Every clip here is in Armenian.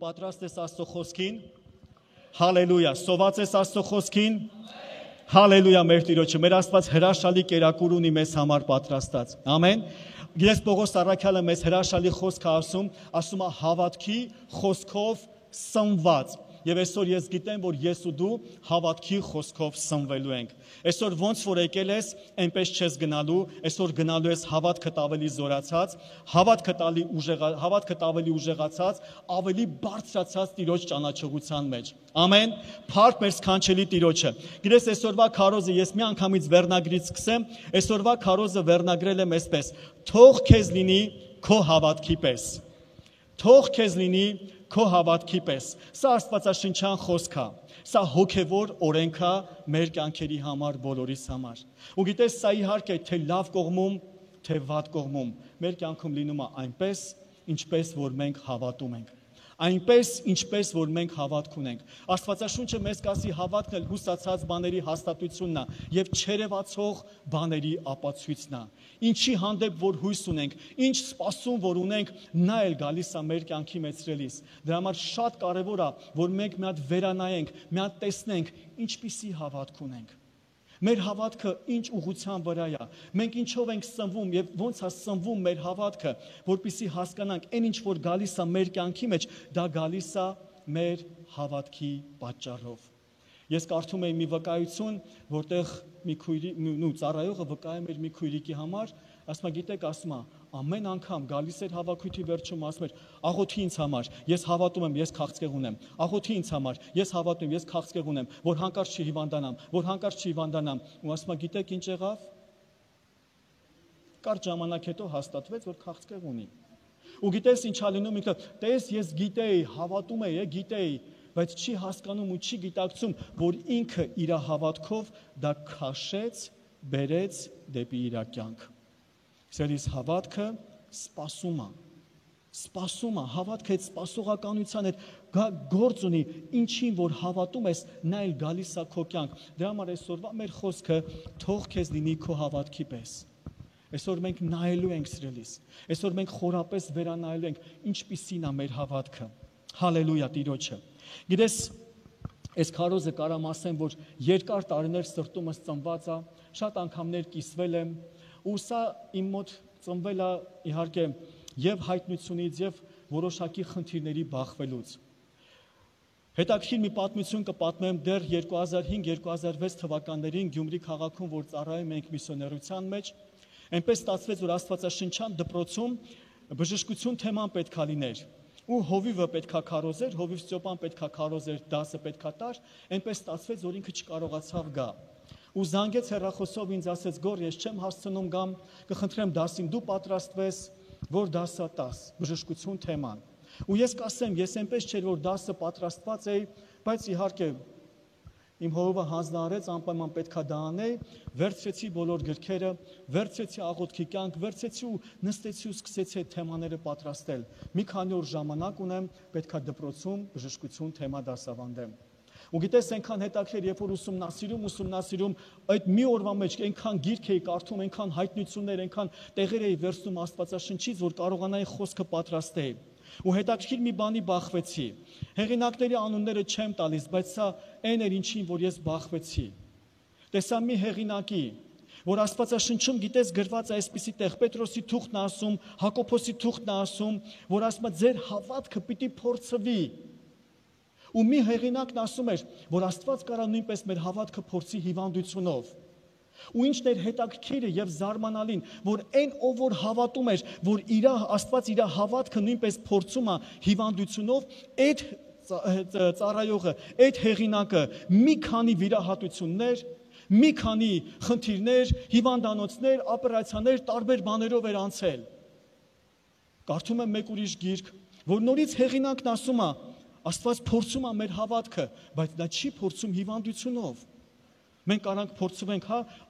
պատրաստ ես Աստծո խոսքին։ Հալելույա, սոված ես Աստծո խոսքին։ Հալելույա, մեր Տիրոջը, մեր Աստված հրաշալի կերակուր ունի մեզ համար պատրաստած։ Ամեն։ Ես Պողոս առաքյալը մեզ հրաշալի խոսք ասում է հավատքի խոսքով սնված։ Եվ այսօր ես գիտեմ, որ ես ու դու հավատքի խոսքով սնվելու ենք։ Այսօր ոնց որ եկել ես, այնպես չես գնալու, այսօր գնալու ես հավատքդ ավելի զորացած, հավատքդ ավելի ուժեղացած, ավելի բարձրացած Տիրոջ ճանաչողության մեջ։ Ամեն։ Փառք մեր սքանչելի Տիրոջը։ Գիտես, այսօրվա քարոզը ես մի անգամից վերնագրից սկսեմ, այսօրվա քարոզը վերնագրել եմ այսպես. Թող քեզ լինի քո հավատքի պես։ Թող քեզ լինի քո հավատքի պես։ Սա աստվածաշնչյան խոսք է։ Սա հոգևոր օրենք է մեր կյանքերի համար, բոլորիս համար։ Ու գիտես, սա իհարկե թե լավ կողմում, թե վատ կողմում մեր կյանքում լինում է այնպես, ինչպես որ մենք հավատում ենք։ Այնպես, ինչպես որ մենք հավատք ունենք։ Աստվածաշունչը մեզ կասի հավատքն էլ հուսացած բաների հաստատությունն է եւ չերևացող բաների ապացույցն է։ Ինչի հանդեպ որ հույս ունենք, ինչ սպասում որ ունենք, նա էլ գալիս է մեր կյանքի մեծրելիս։ Դրա համար շատ կարեւոր է, որ մենք մի հատ վերանայենք, մի հատ տեսնենք, ինչպիսի հավատք ունենք։ Մեր հավատքը ինչ ուղղության վրա է։ Մենք ինչով ենք սնվում եւ ոնց է սնվում մեր հավատքը, որպեսզի հասկանանք, այն ինչ որ գալիս է մեր կյանքի մեջ, դա գալիս է մեր հավատքի պատճառով։ Ես կարդում էի մի վկայություն, որտեղ մի ծառայողը վկայում էր մի քույրիկի համար, ասում է, գիտեք, ասում է, ամեն անգամ գալիս էր հավաքույթի վերջում, ասում էր, աղոթի ինձ համար, ես հավատում եմ, ես քաղցկեղ ունեմ, աղոթի ինձ համար, ես հավատում եմ, ես քաղցկեղ ունեմ, որ հանկարծ չհիվանդանամ, ու ասում է, գիտեք ինչ եղավ։ Կարճ ժամանակ հետո հաստատվեց, որ քաղցկեղ ունի։ Ու գիտես ինչ ա լինում, ինքը, տես ես գիտեի, հավատում էի, գիտեի, բայց չի հասկանում ու չի գիտակցում, որ ինքը իր հավատքով դա քաշեց, բերեց դեպի իր կյանք։ Սերիս հավատքը սպասում է, հավատքը այդ սպասողականության հետ գործ ունի, ինչին որ հավատում ես, նա էլ գալիս է քո կյանք։ Դրա համար այսօրվա մեր խոսքը թող քեզ լինի քո հավատքի պես։ Այսօր մենք նայելու ենք սիրելիս, այսօր մենք խորապես վերանայելու ենք, ինչպիսին է մեր հավատքը։ Հալելույա Տիրոջը։ Գիտես, այս քարոզը կարամ ասեմ, որ երկար տարիներ սրտումս ծնված է, շատ անգամներ կիսվել եմ, ու սա իմ մոտ ծնվել է իհարկե եւ հայտնությունից եւ որոշակի խնդիրների բախվելուց։ Հետաքրքիր մի պատմություն կպատմեմ դեռ 2005-2006 թվականներին Գյումրի քաղաքում, որ ծառայում ենք միսիոներության մեջ, այնպես ստացվեց, որ Աստվածաշնչյան դպրոցում բժշկություն թեման պետքա լիներ։ Ու հովիվը պետքա քարոզեր, հովիվ Ստյոպան պետքա քարոզեր, դասը պետքա տար, այնպես ստացվեց, որ ինքը չկարողացավ գա։ Ու զանգեց հեռախոսով ինձ ասեց, Գոր, ես չեմ հասցնում գամ, կխնդրեմ դասին դու պատրաստվես, որ դասը տաս, բժշկություն թեման։ Ու ես կասեմ, ես այնպես չէր, որ դասը պատրաստված էի, բայց իհարկե իմ հովիվը հանձնարարեց, անպայման պետքա դա անեի, վերցրեցի բոլոր գրքերը, վերցրեցի աղոթքի կյանք, վերցրեցի ու նստեցի ու սկսեցի այդ թեմաները պատրաստել։ Մի քանի օր ժամանակ ունեմ, պետքա դպրոցում բժշկություն թեմա դասավանդեմ։ Ու գիտես, այնքան հետաքրքիր, երբ որ ուսումնասիրում, այդ մի օրվա մեջ այնքան գիրք էի կարդում, այնքան հայտնություններ, այնքան տեղեր էի վերցնում Աստվածաշնչից, որ կարողանայի խոսքը պատրաստել։ Ու հետաքրքիր մի բանի բախվեցի։ Հեղինակների անունները չեմ տալիս, բայց սա այն էր ինչին, որ ես բախվեցի։ Տեսա մի հեղինակի, որ Աստվածաշնչում գիտես գրված է այսպիսի տեղ, Պետրոսի թուղթն ասում, Հակոբոսի թուղթն ասում, որ ասում է ձեր հավատքը պիտի փորձվի։ Ու մի հեղինակն ասում էր, որ Աստված կարա նույնպես մեր հավատքը փորձի հիվանդությունով։ Ու ինչն էր հետաքրքիրը եւ զարմանալին, որ այն ով որ հավատում էր, որ Աստված իր հավատքը նույնպես փորձում է հիվանդությունով, այդ ծառայողը, այդ հեղինակը մի քանի վիրահատություններ, մի քանի խնդիրներ, հիվանդանոցներ, օպերացիաներ, տարբեր բաներով էր անցել։ Կարդում եմ մեկ ուրիշ գիրք, որ նորից հեղինակն ասում է, Աստված փորձում է մեր հավատքը, բայց նա չի փորձում հիվանդությունով։ Մենք կարանք փորձվենք,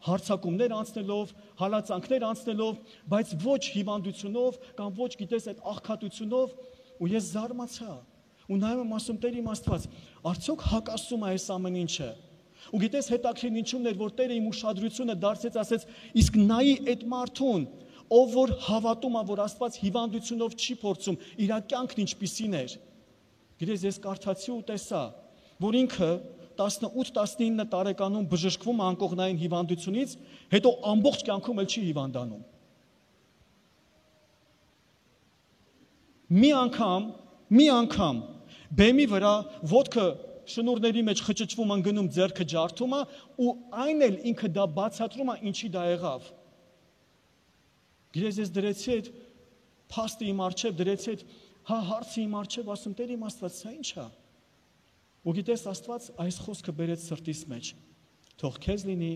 հարցակումներ անցնելով, հալածանքներ անցնելով, բայց ոչ հիվանդությունով կամ ոչ գիտես այդ աղքատությունով, ու ես զարմացա։ Ու նայում եմ ասում, Տեր իմ Աստված, արդյոք հակասում է այս ամեն ինչը։ Ու գիտես հետաքրքիր ինչումն էր, որ Տերը իմ ուշադրությունը դարձեց, ասեց, իսկ նայի այդ մարդուն, ով որ հավատում է, որ Աստված հիվանդությունով չի փորձում, իր կյանքն ինչպիսին էր։ Գիտես, ես կարդացի ու տեսա, որ ինքը 18-19 տարեկանում բժշկվում անկողնային հիվանդությունից, հետո ամբողջ կյանքում էլ չի հիվանդանում։ Մի անգամ բեմի վրա ոտքը շնորհների մեջ խճճվում անգնում ձեռքը ջարդում է ու այն էլ ինքը դա բացատրում է ինչի դա եղավ։ Գիտես, ես դրեցի այդ փաստը իմ առջև, դրեցի այդ հարցը իմ առջև, ասում Տեր իմ Աստված, սա ի՞նչ է։ Ու գիտես, Աստված այս խոսքը բերեց սրտիս մեջ։ Թող քեզ լինի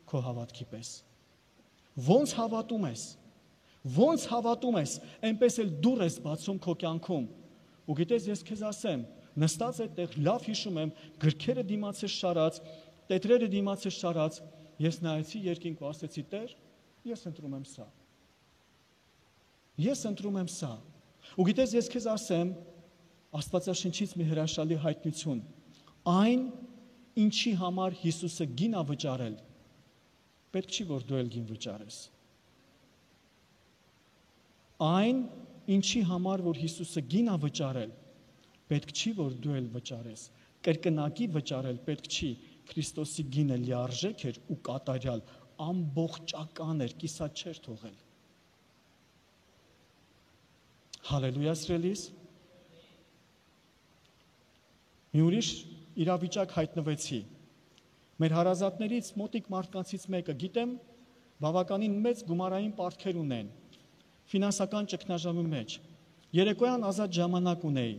քո հավատքի պես։ Ոնց հավատում ես, այնպես էլ դուռ ես բացում քո կյանքում։ Ու գիտես, ես քեզ ասեմ, նստած այդտեղ լավ հիշում եմ, գրքերը դիմաց ես շարած, տետրերը դիմաց ես շարած, ես նայեցի երկինք ու ասեցի Տեր, ես ընտրում եմ սա։ Ես ընտրում եմ սա։ Ու գիտես, ես քեզ ասեմ, Աստվածաշնչից մի հրաշալի հայտնություն։ Այն, ինչի համար Հիսուսը գին ա վճարել, պետք չի, որ դու էլ գին վճարես։ Այն, ինչի համար, որ Հիսուսը գին ա վճարել, պետք չի, որ դու էլ վճարես։ Կրկնակի վճարել պետք չի, Քրիստոսի գինը լիարժեք էր ու կատարյալ, ամբողջական էր, կիսատ չէր թողել։ Հալելույա սիրելիս։ Մի ուրիշ իրավիճակ հայտնվեցի։ Մեր հարազատներից մոտիկ մարդկանցից մեկը գիտեմ, բավականին մեծ գումարային պարտքեր ունեն, ֆինանսական ճգնաժամի մեջ։ Երեկոյան ազատ ժամանակ ունեի։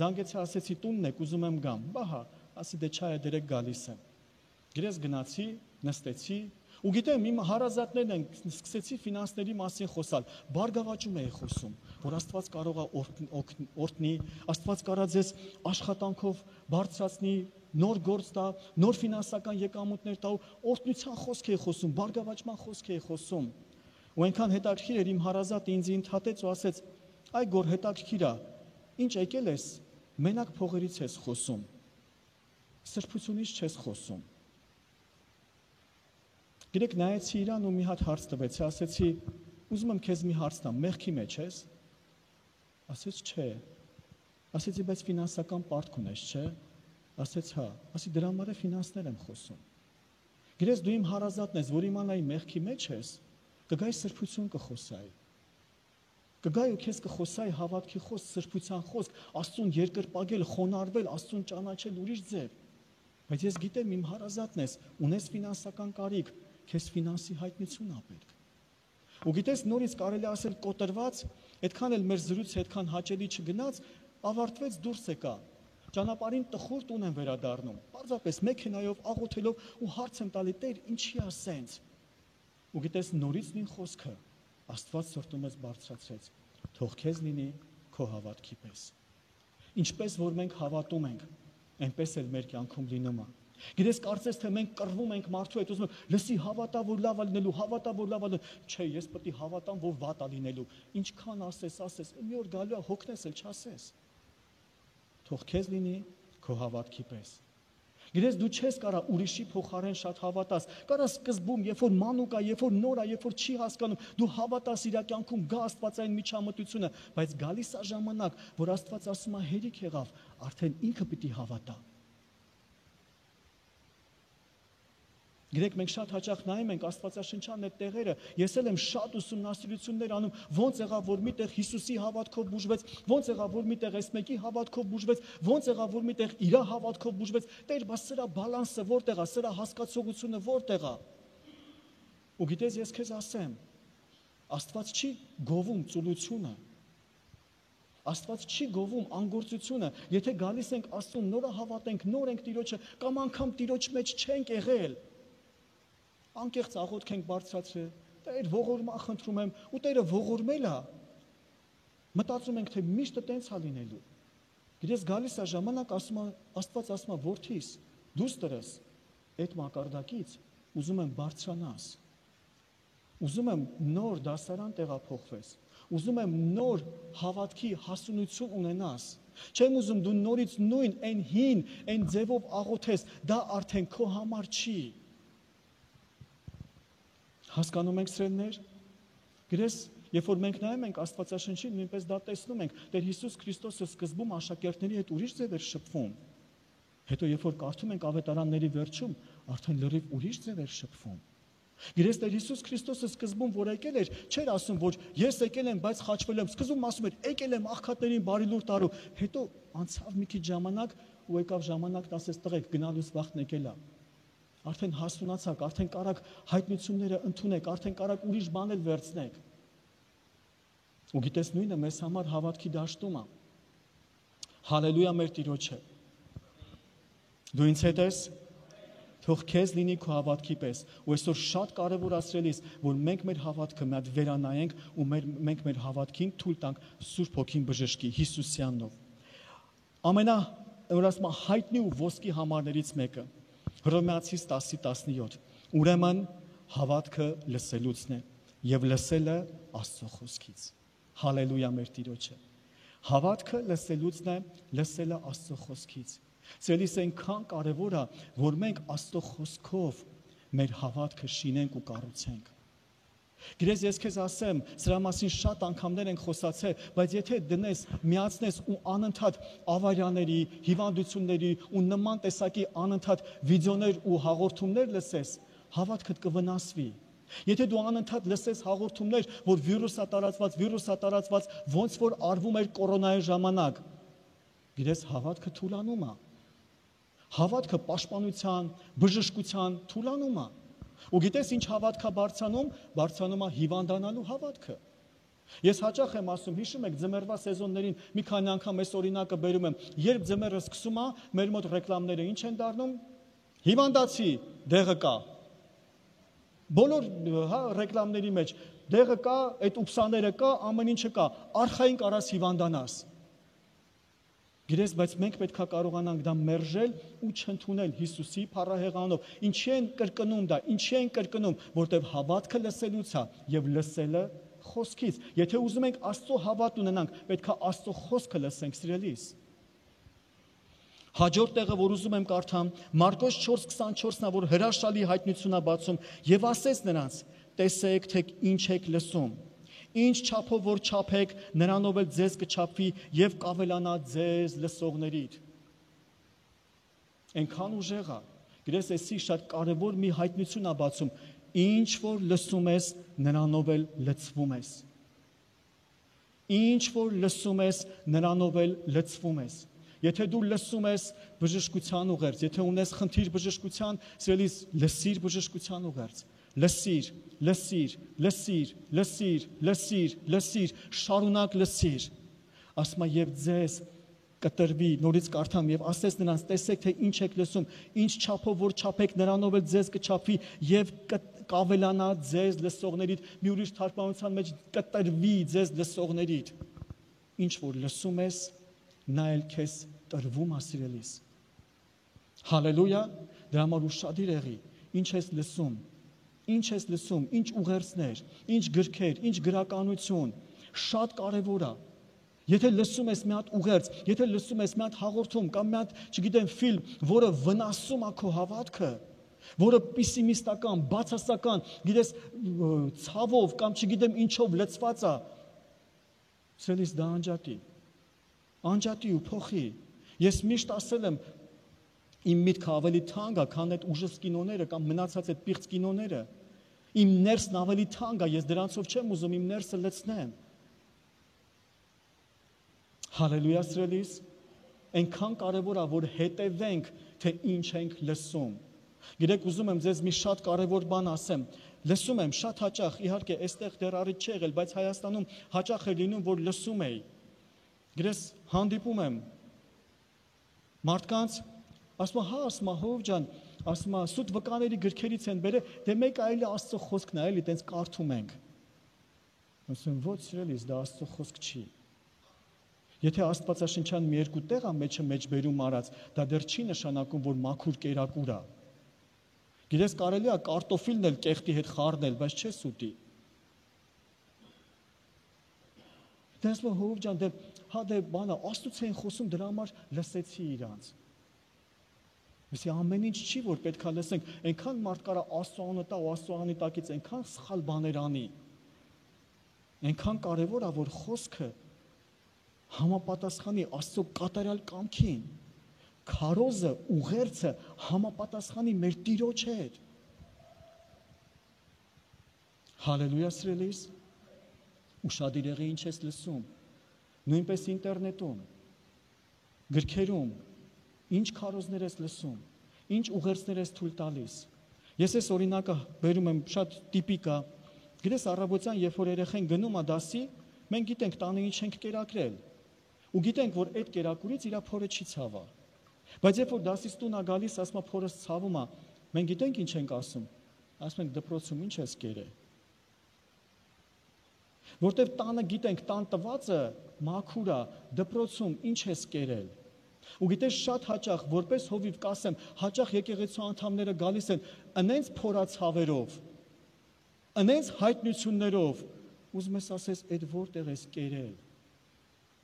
Զանգեցի, ասեցի տունն եք, ուզում եմ գամ։ Բահա, ասի դե չայ դերեք գալիս եմ։ Գրես գնացի, նստեցի, ու գիտեմ, իմ հարազատներն են, սկսեցի ֆինանսների մասին խոսալ, բարգավաճում էի խոսում, որ Աստված կարող է օրհնի, Աստված կարա ձեզ աշխատանքով բարձրացնի, նոր գործ տա, նոր ֆինանսական եկամուտներ տա, օրհնության խոսք էի խոսում, բարգավաճման խոսք էի խոսում։ Ու այնքան հետաքրքիր էր, իմ հարազատը ինձ ընդհատեց ու ասեց. «Այ գոր հետաքրքիր է, ինչ եկել ես, մենակ փողերից ես խոսում, սրբությունից չես խոսում»։ Գիտեք, նայեցի իրան ու մի հատ հարց տվեցի, ասեցի, ուզում եմ քեզ մի հարց տամ, մեղքի մեջ ես։ Ասեց չէ։ Ասեցի, բայց ֆինանսական պարտք ունես, չէ։ Ասեց հա։ Ասի դրա համար է ֆինանսներ եմ խոսում։ Գիտես, դու իմ հարազատն ես, որ իմանայի մեղքի մեջ ես, կգայի սրբություն կխոսայի։ Կգայի ու քեզ կխոսայի հավատքի խոսք, սրբության խոսք, Աստծուն երկրպագել, խոնարհվել, Աստծուն ճանաչել ուրիշ ձև։ Բայց ես գիտեմ, իմ հարազատն ես, ունես ֆինանսական կարիք, քեզ ֆինանսի հայտնություն ա պետք։ Ու գիտես, նորից կարելի ասել կոտրված, այդքան էլ մեր զրույցը այդքան հաճելի չգնաց, ավարտվեց դուրս եկա։ Ճանապարհին տխուր տուն եմ վերադառնում։ Պարզապես մեքենայով աղոթելով ու հարց եմ տալի Տեր, ինչի է սենց։ Ու գիտես, նորից նույն խոսքը Աստված սրտում ես բարձրացրեց։ Թող քեզ լինի քո հավատքի պես։ Ինչպես որ մենք հավատում ենք, այնպես էլ մեր կյանքում լինում է։ Գիտես, կարծես թե մենք կռվում ենք մարդու հետ, ուզում ենք, լսի հավատա, որ լավ է լինելու, հավատա, որ լավ է լինելու։ Չէ, ես պետք է հավատամ, որ վատ է լինելու։ Ինչքան ասես, մի օր գալու է հոգնես էլ չասես։ Թող քեզ լինի քո հավատքի պես։ Գիտես, դու չես կարա ուրիշի փոխարեն շատ հավատաս։ Կարա սկզբում, երբ որ մանուկ է, երբ որ նոր է, երբ որ չի հասկանում, դու հավատաս իր կյանքում գա Աստվածային միջամտությունը, բայց գալիս է ժամանակ, որ Աստված ասում է հերիք եղավ, արդեն ինքը պիտի հավատա։ Գիտեք, մենք շատ հաճախ նայում ենք Աստվածաշնչյան այդ տեղերը, ես էլ եմ շատ ուսումնասիրություններ անում, ոնց եղավ, որ միտեղ Հիսուսի հավատքով բուժվեց, ոնց եղավ, որ միտեղ այս մեկի հավատքով բուժվեց, ոնց եղավ, որ միտեղ իր հավատքով բուժվեց, Տեր, բաս սրա բալանսը որտեղ է, սրա հասկացողությունը որտեղ է։ Ու գիտես, ես քեզ ասեմ, Աստված չի գովում ծուլությունը, Աստված չի գովում անգործությունը, եթե գալիս ենք Աստծուն, նորը հավատենք, նոր ենք Տիրոջը, կամ անգամ Տիրոջ մեջ չենք եղել, անկեղծ աղոթք ենք բարձրացրել, Տեր ողորմա խնդրում եմ, ու Տերը ողորմել է, մտածում ենք, թե միշտ տենց է լինելու։ Գիտես, գալիս է ժամանակ, Աստված ասում է, որդիս, դուստրս, այդ մակարդակից ուզում եմ բարձրանաս, ուզում եմ նոր դասարան տեղափոխվես, ուզում եմ նոր հավատքի հասունություն ունենաս, չեմ ուզում դու նորից նույն այն հին, այն ձևով աղոթես, դա արդեն քո համար չի։ Հասկանում եք սիրելիներ, գրես Երբ որ մենք նայում ենք Աստվածաշնչին, նույնպես դա տեսնում ենք, Տեր Հիսուս Քրիստոսը սկզբում աշակերտների հետ ուրիշ ձև էր շփվում։ Հետո երբ որ կարդում ենք ավետարանների վերջում, արդեն լրիվ ուրիշ ձև էր շփվում։ Գիտես, Տեր Հիսուս Քրիստոսը սկզբում որ եկել էր, չէր ասում, որ ես եկել եմ, բայց խաչվել եմ։ Սկզբում ասում էր, եկել եմ աղքատներին բարի լուր տալու։ Հետո անցավ մի քիչ ժամանակ ու եկավ ժամանակն ասեց, տղեկ, գնալուց վաղն եկել է։ Արդեն հասունացաք, արդեն կարաք հայտնությունները ընդունեք, արդեն կարաք ուրիշ բան էլ վերցնեք։ Ու գիտես, նույնը մեզ համար հավատքի դաշտում է։ Հալելույա մեր Տիրոջը։ Դու ինձ հետ ես, թող քեզ լինի քո հավատքի պես։ Ու այսօր շատ կարևոր ասրելիս, որ մենք մեր հավատքը մի հատ վերանայենք ու մենք մեր հավատքին թույլ տանք Սուրբ Հոգին բժշկի Հիսուսյանով։ Հայտնի ու ոսկի համարներից մեկը Հռոմեացիս 10:17 Ուրեմն հավատքը լսելուցն է եւ լսելը Աստծո խոսքից։ Հալելույա մեր Տիրոջը։ Հավատքը լսելուցն է, լսելը Աստծո խոսքից։ Սիրելիս, այնքան կարևոր է, որ մենք Աստծո խոսքով մեր հավատքը շինենք ու կառուցենք։ Գիտես, ես քեզ ասեմ, սրա մասին շատ անգամներ ենք խոսացել, բայց եթե դնես, միացնես ու անընդհատ ավարիաների, հիվանդությունների ու նման տեսակի անընդհատ վիդեոներ ու հաղորդումներ լսես, հավատքդ կվնասվի։ Եթե դու անընդհատ լսես հաղորդումներ, որ վիրուս է տարածված, ոնց որ արվում էր կորոնայի ժամանակ, գիտես, հավատքը թուլանում է։ Հավատքը պաշտպանության, բժշկության թուլանում է։ Ու գիտես ինչ հավատքա բարձրանում է հիվանդանալու հավատքը։ Ես հաճախ եմ ասում, հիշում եք ձմեռվա սեզոններին մի քանի անգամ այս օրինակը բերում եմ, երբ ձմեռը սկսում է, մեր մոտ ռեկլամները ինչ են դառնում, հիվանդացի, դեղը կա։ Բոլոր ռեկլամների մեջ դեղը կա, այդ ուփսաները կա, ամեն ինչը կա, արխային կարաս հիվանդանաս։ Գիտես, բայց մենք պետք է կարողանանք դա մերժել ու չընդունել Հիսուսի փառահեղանով։ Ինչի են կրկնում դա, ինչի են կրկնում, որտեղ հավատքը լսելուց է եւ լսելը խոսքից։ Եթե ուզում ենք Աստծո հավատ ունենանք, պետք է Աստծո խոսքը լսենք, սիրելիս։ Հաջորդ տեղը, որ ուզում եմ կարդամ, Մարկոս 4:24-ն է, որ հրաշալի հայտնություն է բացում եւ ասեց նրանց. տեսեք, թե ինչ եք լսում։ Ինչ չափով որ չափեք, նրանով էլ ձեզ կչափվի եւ կավելանա ձեզ լսողներիդ։ Այնքան ուժեղ է։ Գիտես, էսի շատ կարևոր մի հայտնություն է բացում։ Ինչ որ լսում ես, նրանով էլ լցվում ես։ Ինչ որ լսում ես, նրանով էլ լցվում ես։ Եթե դու լսում ես բժշկության ուղերձ, եթե ունես խնդիր բժշկության, սիրելիս, լսիր բժշկության ուղերձ։ Լսիր, լսիր, լսիր, լսիր, լսիր, լսիր, շարունակ լսիր։ Ասում է եւ ձեզ կտրվի, նորից կարդամ եւ ասես նրանց, տեսեք թե ինչ եք լսում, ինչ չափով որ չափեք, նրանով էլ ձեզ կչափվի եւ կավելանա ձեզ լսողներիդ։ Մի ուրիշ թարգմանության մեջ կտրվի ձեզ լսողներիդ։ Ինչ որ լսում ես, նա էլ քեզ տրվում է, սիրելիս։ Հալելույա, դրա համար ուշադիր եղի, ինչ ես լսում։ Ինչ ես լսում, ինչ ուղերձներ, ինչ գրքեր, ինչ գրականություն, շատ կարևոր է։ Եթե լսում ես մի հատ ուղերձ, եթե լսում ես մի հատ հաղորդում կամ մի հատ, չգիտեմ, ֆիլմ, որը վնասում է քո հավատքը, որը պեսիմիստական, բացասական, գիտես, ցավով կամ չգիտեմ ինչով լցված է, սելիս դա անջատի ու փոխի։ Ես միշտ ասել եմ, իմ միտքը ավելի թանկ է, քան այդ ուժս կինոները կամ մնացած այդ պիղծ կինոները։ Իմ ներսն ավելի թանկ է, ես դրանցով չեմ ուզում իմ ներսը լցնեմ։ Հալելույա, սիրելիս, այնքան կարևոր է, որ հետևենք, թե ինչ ենք լսում։ Գիտեք, ուզում եմ ձեզ մի շատ կարևոր բան ասեմ։ Լսում եմ շատ հաճախ, իհարկե, այստեղ դեռ առիթ չի եղել, բայց Հայաստանում հաճախ է լինում, որ լսում էի։ Գիտես, հանդիպում եմ մարդկանց, ասում հա, ասում հով ջան, ասում սուտ վկաների գրքերից են բերել, դե մեկ այլ Աստծո խոսքն է, էլի տենց կարդում ենք։ Ասում ոչ, սիրելիս, դա Աստծո խոսք չի։ Եթե Աստվածաշնչյան մի երկու տեղ է մեջ բերում արած, դա դեռ չի նշանակում, որ մաքուր կերակուր է։ Գիտես, կարելի է կարտոֆիլն էլ կեղտի հետ խառնել, բայց չէ սուտի։ Դες հով ջան, դե բանա, Աստծուց են խոսում, դրա համար լսեցի իրանց։ Իսկ ամեն ինչ չի, որ պետք է լսենք, այնքան մարդ կարա Աստծո անունը տա ու Աստծո անունի տակից այնքան սխալ բաներ անի։ Այնքան կարևոր է, որ խոսքը համապատասխանի Աստծո կատարյալ կամքին։ Քարոզը, ուղերձը համապատասխանի մեր Տիրոջ հետ։ Հալելույա սիրելիս, ուշադիր եղի ինչ ես լսում, նույնպես ինտերնետում, գրքերում, ինչ քարոզներ ես լսում, ինչ ուղերձներ ես թույլ տալիս։ Ես այս օրինակը բերում եմ շատ տիպիկ է, գիտես առավոտյան, երբ որ երեխեն գնում է դասի, մենք գիտենք տանը ինչ ենք կերակրել, ու գիտենք, որ այդ կերակուրից իր փորը չի ցավա։ Բայց երբ որ դասից տուն է գալիս, ասում է փորս ցավում է, մենք գիտենք ինչ ենք ասում, ասում ենք դպրոցում ինչ ես կերել։ Որտեվ տանը գիտենք, տան տվածը մաքուր է, դպրոցում ինչ ես կերել։ Ու գիտես շատ հաճախ, որպես հովիվ կասեմ, հաճախ եկեղեցու անդամները գալիս են ընենց փորացավերով, ընենց հայտնություններով, ուզում ես ասես, այդ որտեղ ես կերել,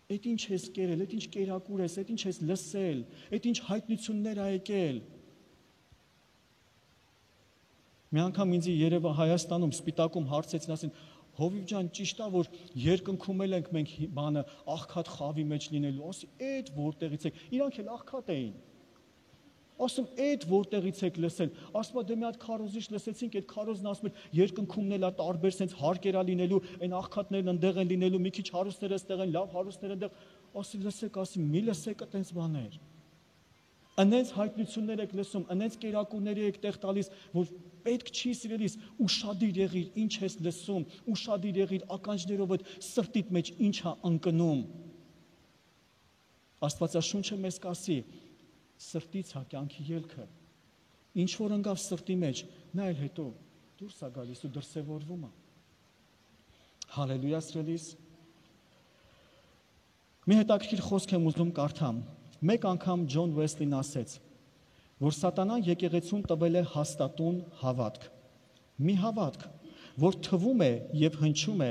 այդ ինչ ես կերել, այդ ինչ կերակուր ես, այդ ինչ ես լսել, այդ ինչ հայտնություններ ա եկել։ Մի անգամ ինձ երևա Հայաստանում Սպիտակում հարցեցին, ասին, Հովիվ ջան, ճիշտ է, որ երկնքում ենք մենք բանը աղքատ խավի մեջ լինելու, ասի, այդ որտեղից եք, իրանք էլ աղքատ էին։ Ասում, այդ որտեղից եք լսել, ասում, դե մի հատ քարոզիչ լսեցինք, այդ քարոզն ասում էր, երկնքումն էլ է տարբեր սենց հարկերա լինելու, այն աղքատներն ընդեղ են լինելու, մի քիչ հարուստները ստեղ են, լավ հարուստները ընդեղ, ասի, լսեք, ասի, մի լսեք այդպես բաներ։ Անենց հայտնություններ եք լսում, անենց կերակուրների եք տեղ տալիս, որ պետք չի սիրելիս, ուշադիր եղիր, ինչ ես լսում, ուշադիր եղիր, ականջներով այդ սրտիդ մեջ ինչ է ընկնում։ Աստվածաշունչը մեզ կասի, սրտից է կյանքի ելքը, ինչ որ ընկավ սրտի մեջ, նա էլ հետո դուրս է գալիս ու դրսևորվում է։ Հալելույա սիրելիս։ Մի հետաքրքիր խոսք եմ ուզում կարդամ։ Մեկ անգամ Ջոն Ուեսլին ասեց, որ սատանան եկեղեցուն տվել է հաստատուն հավատք։ Մի հավատք, որ թվում է եւ հնչում է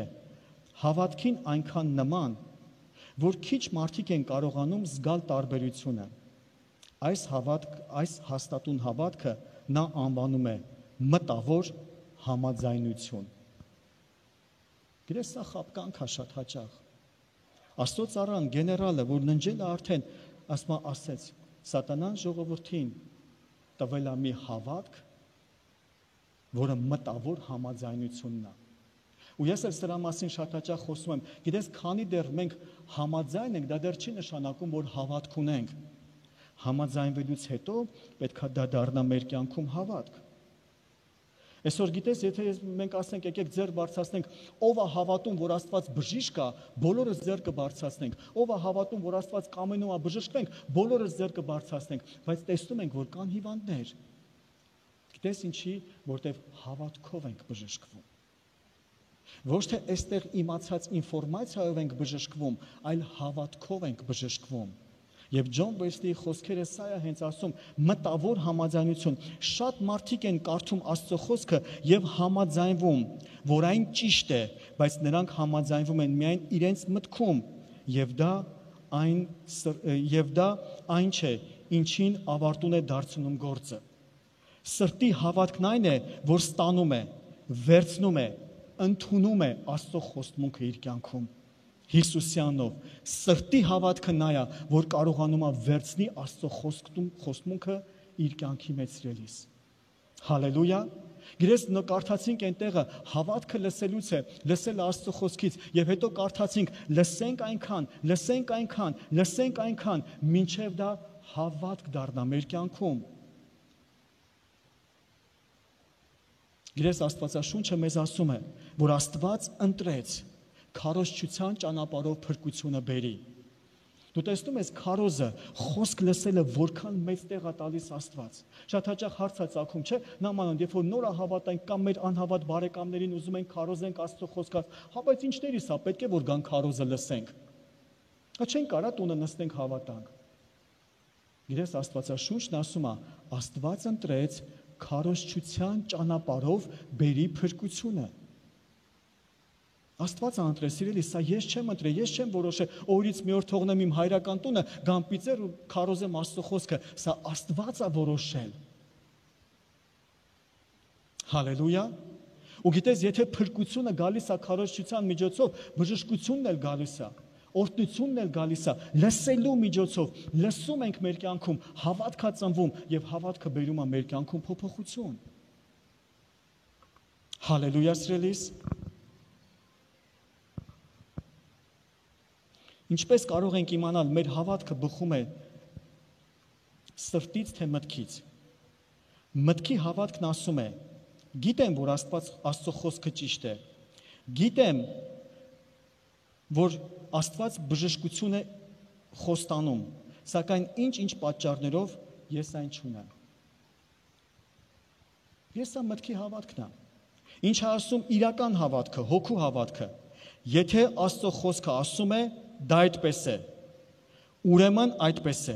հավատքին այնքան նման, որ քիչ մարդիկ են կարողանում զգալ տարբերությունը։ Այս հաստատուն հավատքը նա անվանում է մտավոր համաձայնություն։ Գիտես, սա խաբկանք է շատ հաճախ։ Աստծո ծառան, գեներալը, որ ննջել է արդեն, ասեց, սատանան ժողովրդին տվել է մի հավատք, որը մտավոր համաձայնությունն է։ Ու ես էլ սրա մասին շատ հաճախ խոսում եմ, գիտես, քանի դեռ մենք համաձայն ենք, դա դեռ չի նշանակում, որ հավատք ունենք։ Համաձայնվելուց հետո պետք է դա դառնա մեր կյանքում հավատք։ Այսօր գիտես, եթե մենք ասենք, եկեք ձեռք բարձրացնենք, ով է հավատում, որ Աստված բժիշկ է, բոլորս ձեռքը բարձրացնենք, ով է հավատում, որ Աստված կամենում է բժշկվենք, բոլորս ձեռքը բարձրացնենք, բայց տեսնում ենք, որ կան հիվանդներ։ Գիտես ինչի, որտեվ հավատքով ենք բժշկվում։ Ոչ թե այստեղ իմացած ինֆորմացիայով ենք բժշկվում, այլ հավատքով ենք բժշկվում։ Եվ Ջոն Ուեսլիի խոսքերը սա է հենց ասում, մտավոր համաձայնություն։ Շատ մարդիկ են կարդում Աստծո խոսքը եւ համաձայնվում, որ այն ճիշտ է, բայց նրանք համաձայնվում են միայն իրենց մտքում, եւ դա այն չէ, ինչին ավարտուն է դարձնում գործը։ Սրտի հավատքն այն է, որ ստանում է, վերցնում է, ընդունում է Աստծո խոստմունքը իր կյանքում։ Հիսուսյանով սրտի հավատքը նա է, որ կարողանում է վերցնի Աստծո խոստմունքը իր կյանքի մեջ սիրելիս։ Հալելույա։ Գիտես, կարդացինք այնտեղը հավատքը լսելուց է, լսել Աստծո խոսքից, եւ հետո կարդացինք լսենք այնքան, մինչև դա հավատք դառնա մեր կյանքում։ Գիտես, Աստվածաշունչը մեզ ասում է, որ Աստված ընտրեց քարոզչության ճանապարհով փրկությունը բերի։ Դու տեսնում ես քարոզը, խոսք լսելը որքան մեծ տեղ է տալիս Աստված։ Շատ հաճախ հարց է ծագում, չէ՞, նամանոն, երբ որ նոր հավատանք կամ մեր անհավատ բարեկամներին ուզում ենք քարոզենք Աստծո խոսքը, հա բայց ինչներիս է, պետք է որ գան քարոզը լսենք։ Հա չեն կարա տունը նստենք հավատանք։ Գիտես, Աստվածաշունչն ասում է, Աստված ընտրեց քարոզչության ճանապարհով բերի փրկությունը։ Աստված ընտրեց, սիրելի, սա ես չեմ ընտրել, ես չեմ որոշել, օրից մի օր թողնեմ իմ հայրական տունը, գամ պիծեր ու քարոզեմ Աստծո խոսքը, սա Աստված է որոշել։ Հալելույա։ Ու գիտես, եթե փրկությունը գալիս է քարոզչության միջոցով, բժշկությունն էլ գալիս է, օրհնությունն էլ գալիս է, լսելու միջոցով, լսում ենք մեր կյանքում, հավատք է ծնվում եւ հավատքը բերում է մեր կյանքում փոփոխություն։ Հալելույա, սիրելիս։ Ինչպես կարող ենք իմանալ, մեր հավատքը բխում է սրտից թե մտքից։ Մտքի հավատքն ասում է. գիտեմ, որ Աստծո խոսքը ճիշտ է։ Գիտեմ, որ Աստված բժշկություն է խոստանում, սակայն ինչ պատճառներով ես այն չունեմ։ Ես մտքի հավատքն է։ Ինչ է ասում իրական հավատքը, հոգու հավատքը։ Եթե Աստծո խոսքը ասում է, դա այդպես է։ Ուրեմն այդպես է։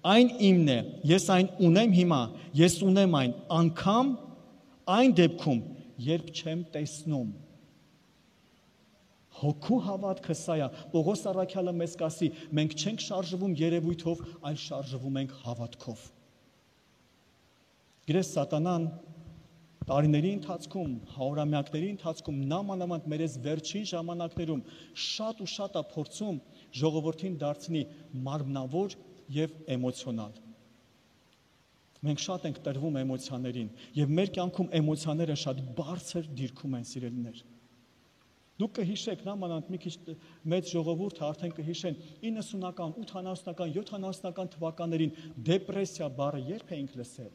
Այն իմն է, ես այն ունեմ հիմա, ես ունեմ այն անգամ այն դեպքում, երբ չեմ տեսնում։ Հոգու հավատքը սա է։ Պողոս առաքյալը մեզ կասի, մենք չենք շարժվում երևույթով, այլ շարժվում ենք հավատքով։ Գիտես, սատանան տարիների ընթացքում, հարյուրամյակների ընթացքում, նամանավանդ մեր այս վերջին ժամանակներում շատ ու շատ է փորձում ժողովրդին դարձնի մարմնավոր եւ էմոցիոնալ։ Մենք շատ ենք տրվում էմոցիաներին եւ մեր կյանքում էմոցիաները շատ բարձր դիրքում են, սիրելիներ։ Դուք կհիշեք, նամանավանդ մի քիչ մեծ ժողովուրդը արդեն կհիշեն 90-ական, 80-ական, 70-ական թվականներին դեպրեսիա բառը երբ էինք լսել։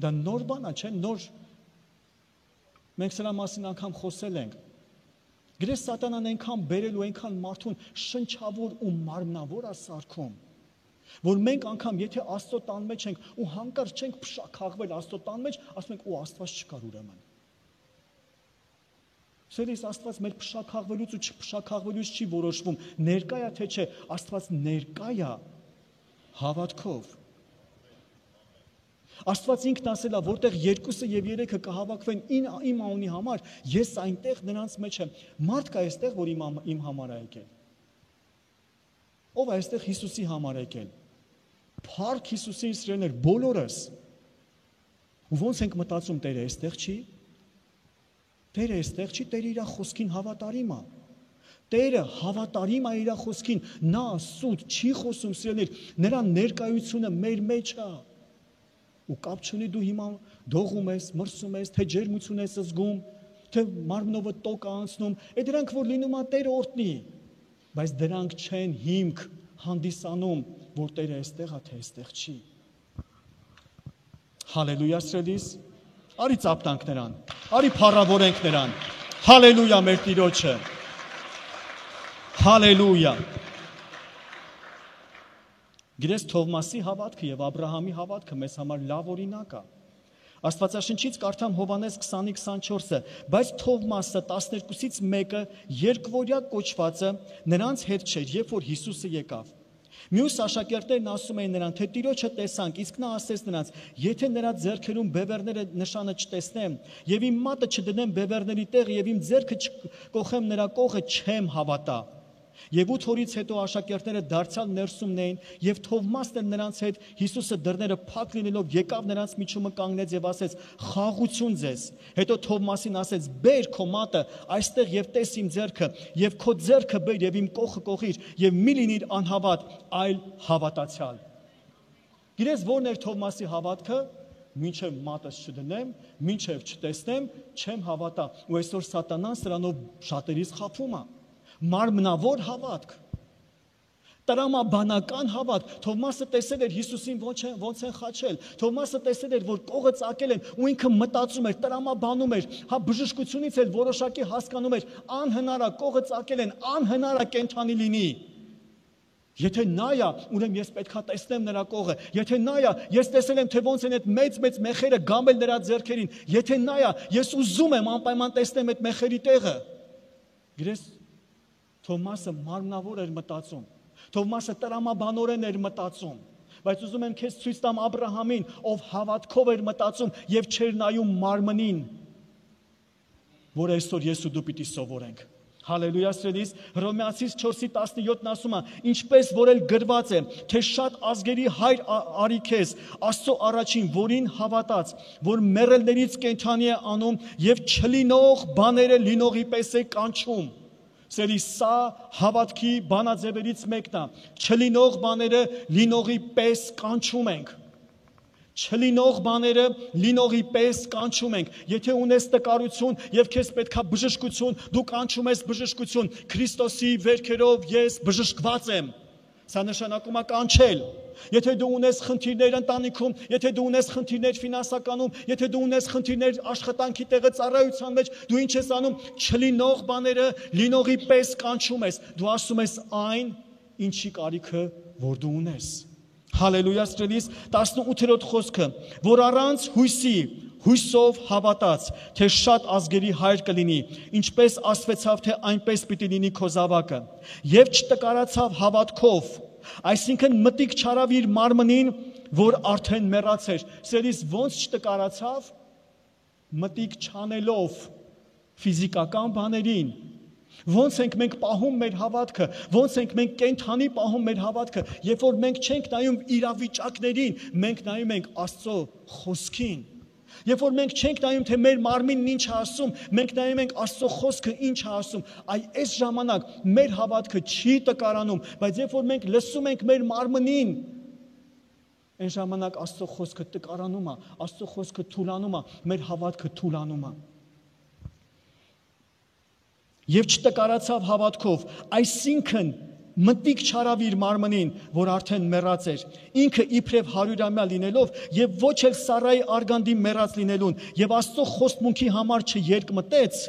Դա նոր բան է, չէ՞, նոր մենք սրա մասին անգամ խոսել ենք։ Գրես սատանան այնքան բերելու, այնքան մարդուն շնչավոր ու մարմնավոր է սարքում, որ մենք անգամ եթե Աստծո տան մեջ ենք ու հանկարծ չենք փշաքաղվել Աստծո տան մեջ, ասում ենք ու Աստված չկար ուրեմն։ Սերիս Աստված մեր փշաքաղվելուց ու չփշաքաղվելուց չի որոշվում, ներկա է թե չէ, Աստված ներկա է հավատքով։ Աստված ինքն ասել է, որտեղ երկուսը եւ երեքը կհավաքվեն իմ անունի համար, ես այնտեղ նրանց մեջ եմ։ Մարդ կա այստեղ, որ իմ համար է եկել։ Ով է այստեղ Հիսուսի համար եկել։ Փառք Հիսուսին, սիրելիներ, բոլորս։ Ու ոնց ենք մտածում, Տերը այստեղ չի։ Տերը այստեղ չի, Տերը իր խոսքին հավատարիմ է։ Տերը հավատարիմ է իր խոսքին, նա սուտ չի խոսում, սիրելիներ, նրա ներկայությունը մեր մեջ է։ Ու կապ չունի դու հիմա դողում ես, մրսում ես, թե ջերմություն ես զգում, թե մարմնովը տոկ անցնում, այդ դրանք որ լինում է Տերը օրհնի, բայց դրանք չեն հիմք հանդիսանում, որ Տերը այստեղ է, թե այստեղ չի։ Հալելույա, սիրելիս, արի ծափտանք նրան, արի փառավորենք նրան։ Հալելույա մեր Տիրոջը։ Հալելույա։ Գիտես, Թովմասի հավատքը եւ Աբրահամի հավատքը մեզ համար լավ օրինակ է։ Աստվածաշնչից կարդամ Հովհաննես 20:24-ը, բայց Թովմասը 12-ից մեկը երկվորյա կոչվածը նրանց հետ չէր, երբ որ Հիսուսը եկավ։ Մյուս աշակերտներն ասում էին նրան, թե Տիրոջը տեսանք, իսկ նա ասեց նրանց, եթե նրա ձեռքերում բևեռները նշանը չտեսնեմ, եւ իմ մատը չդնեմ բևեռների տեղը եւ իմ ձեռքը չկոխեմ նրա կողը, չեմ հավատա։ Եվ 8 օրից հետո աշակերտները դարձյալ ներսումն էին, եւ Թովմասն էլ նրանց հետ, Հիսուսը դռները փակ լինելով եկավ նրանց միջումը կանգնեց եւ ասեց. «Խաղաղություն ձեզ»։ Հետո Թովմասին ասեց. «Բեր քո մատը այստեղ եւ տես իմ ձեռքը, եւ քո ձեռքը բեր եւ իմ կողը կողիր, եւ մի լինիր անհավատ, այլ հավատացյալ»։ Գիտես ո՞րն էր Թովմասի հավատքը։ Մինչև մատս չդնեմ, մինչև չտեսնեմ, չեմ հավատա։ Ու այսօր սատանան սրանով շատերից խաբում է։ Մարմնավոր հավատք, տրամաբանական հավատք։ Թովմասը տեսել էր Հիսուսին ոնց են խաչել։ Թովմասը տեսել էր, որ կողը ծակել են, ու ինքը մտածում էր, տրամաբանում էր, հա բժշկությունից էլ որոշակի հասկանում էր, անհնար է, կողը ծակել են, անհնար է կենդանի լինի։ Եթե նա է, ուրեմն ես պետքա տեսնեմ նրա կողը։ Եթե նա է, ես տեսել եմ, թե ոնց են այդ մեծ մեխերը գամել նրա ձեռքերին։ Եթե նա է, ես ուզում եմ անպայման տեսնեմ այդ մեխերի տեղը։ Գրես Թովմասը մարմնավոր էր մտածում։ Թովմասը տրամաբանորեն էր մտածում, բայց ուզում եմ քեզ ցույց տամ Աբրահամին, ով հավատքով էր մտածում եւ չէր նայում մարմնին, որ այսօր ես ու դու պիտի սովորենք։ Հալելույա սիրելիս, Հռոմեացիս 4:17-ն ասում է. ինչպես որ էլ գրված է, թե շատ ազգերի հայր արի քեզ, Աստծո առաջին, որին հավատաց, որ մեռելներից կենդանի է անում եւ չլինող բաները լինողի պես է կանչում։ Սիրելիս, սա հավատքի բանաձևերից մեկն է։ Չլինող բաները լինողի պես կանչում ենք։ Չլինող բաները լինողի պես կանչում ենք։ Եթե ունես տկարություն եւ քեզ պետքա բժշկություն, դու կանչում ես բժշկություն։ Քրիստոսի վերքերով ես բժշկված եմ։ Սա նշանակում է կանչել։ Եթե դու ունես խնդիրներ ընտանիքում, եթե դու ունես խնդիրներ ֆինանսականում, եթե դու ունես խնդիրներ աշխատանքի տեղը ծառայության մեջ, դու ինչ ես անում, չլինող բաները լինողի պես կանչում ես։ Դու ասում ես այն, ինչի կարիքը որ դու ունես։ Հալելույա սիրելիս, 18-րդ խոսքը, որ առանց հույսի, հույսով հավատաց, թե շատ ազգերի հայր կլինի, ինչպես ասվեցավ, թե այնպես պիտի լինի քո զավակը, եւ չտկարացավ հավատքով, այսինքն մտիկ չարավ իր մարմնին, որ արդեն մեռած էր։ Սիրելիս, ոնց չտկարացավ, մտիկ չանելով ֆիզիկական բաներին։ Ոնց ենք մենք պահում մեր հավատքը, ոնց ենք մենք կենթանի պահում մեր հավատքը, երբ որ մենք չենք նայում իրավիճակներին, մենք նայում ենք Աստծո խոսքին։ Երբ որ մենք չենք նայում, թե մեր մարմինն ինչ է ասում, մենք նայում ենք Աստծո խոսքը ինչ է ասում, այս ժամանակ մեր հավատքը չի տկարանում, բայց երբ որ մենք լսում ենք մեր մարմնին, այն ժամանակ Աստծո խոսքը տկարանում է, Աստծո խոսքը թուլանում է, մեր հավատքը թուլանում է։ Եվ չտկարացավ հավատքով, այսինքն մտիկ չարավ իր մարմնին, որ արդեն մեռած էր, ինքը իբրև 100-ամյա լինելով եւ ոչ էլ Սարայի արգանդի մեռած լինելուն, եւ Աստծո խոստմունքի համար չերկմտեց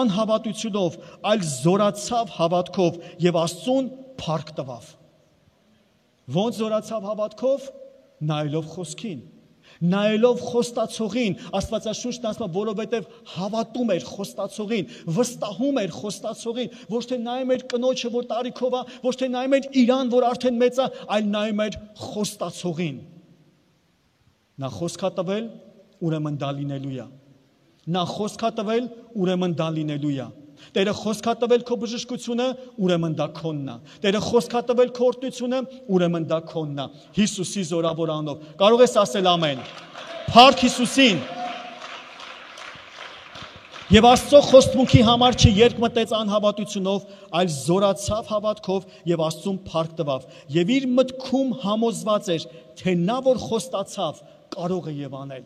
անհավատությունով, այլ զորացավ հավատքով եւ Աստծուն փառք տվավ։ Ոնց զորացավ հավատքով, նայելով խոսքին, նայելով խոստացողին, Աստվածաշունչն ասում է, որովհետև հավատում էր խոստացողին, վստահում էր խոստացողին, ոչ թե նայում էր կնոջը, որ տարիքով է, ոչ թե նայում էր իրան, որ արդեն մեծ է, այլ նայում էր խոստացողին։ Նա խոսքա տվել, ուրեմն դա լինելու է։ Նա խոսքա տվել, ուրեմն դա լինելու է։ Տերը խոսքա տվել քո բժշկությունը, ուրեմն դա քոնն է։ Տերը խոսքա տվել քո օրհնությունը, ուրեմն դա քոնն է։ Հիսուսի զորավոր անունով։ Կարող ես ասել ամեն։ Փառք Հիսուսին։ Եվ Աստծո խոստմունքի համար չերկմտեց անհավատությունով, այլ զորացավ հավատքով եւ Աստծուն փառք տվավ։ Եվ իր մտքում համոզված էր, թե նա որ խոստացավ, կարող է եւ անել։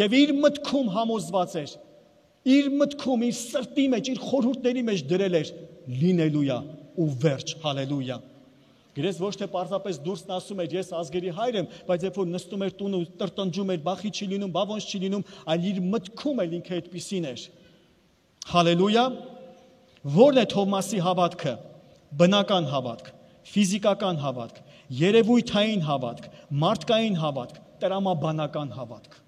Եվ իր մտքում համոզված էր, իր մտքում, իր սրտի մեջ, իր խորհուրդների մեջ դրել էր լինելույա ու վերջ, հալելույա։ Գրես ոչ թե պարզապես դուրսն ասում էր ես ազգերի հայր եմ, բայց երբ որ նստում էր տուն ու տրտնջում էր, բախի չի լինում, բա ոնց չի լինում, այլ իր մտքում էլ ինքը այդպիսին էր։ Հալելույա։ Որն է Թովմասի հավատքը։ Բնական հավատք, ֆիզիկական հավատք, երևույթային հավատք, մարդկային հավատք, տրամաբանական հավատք։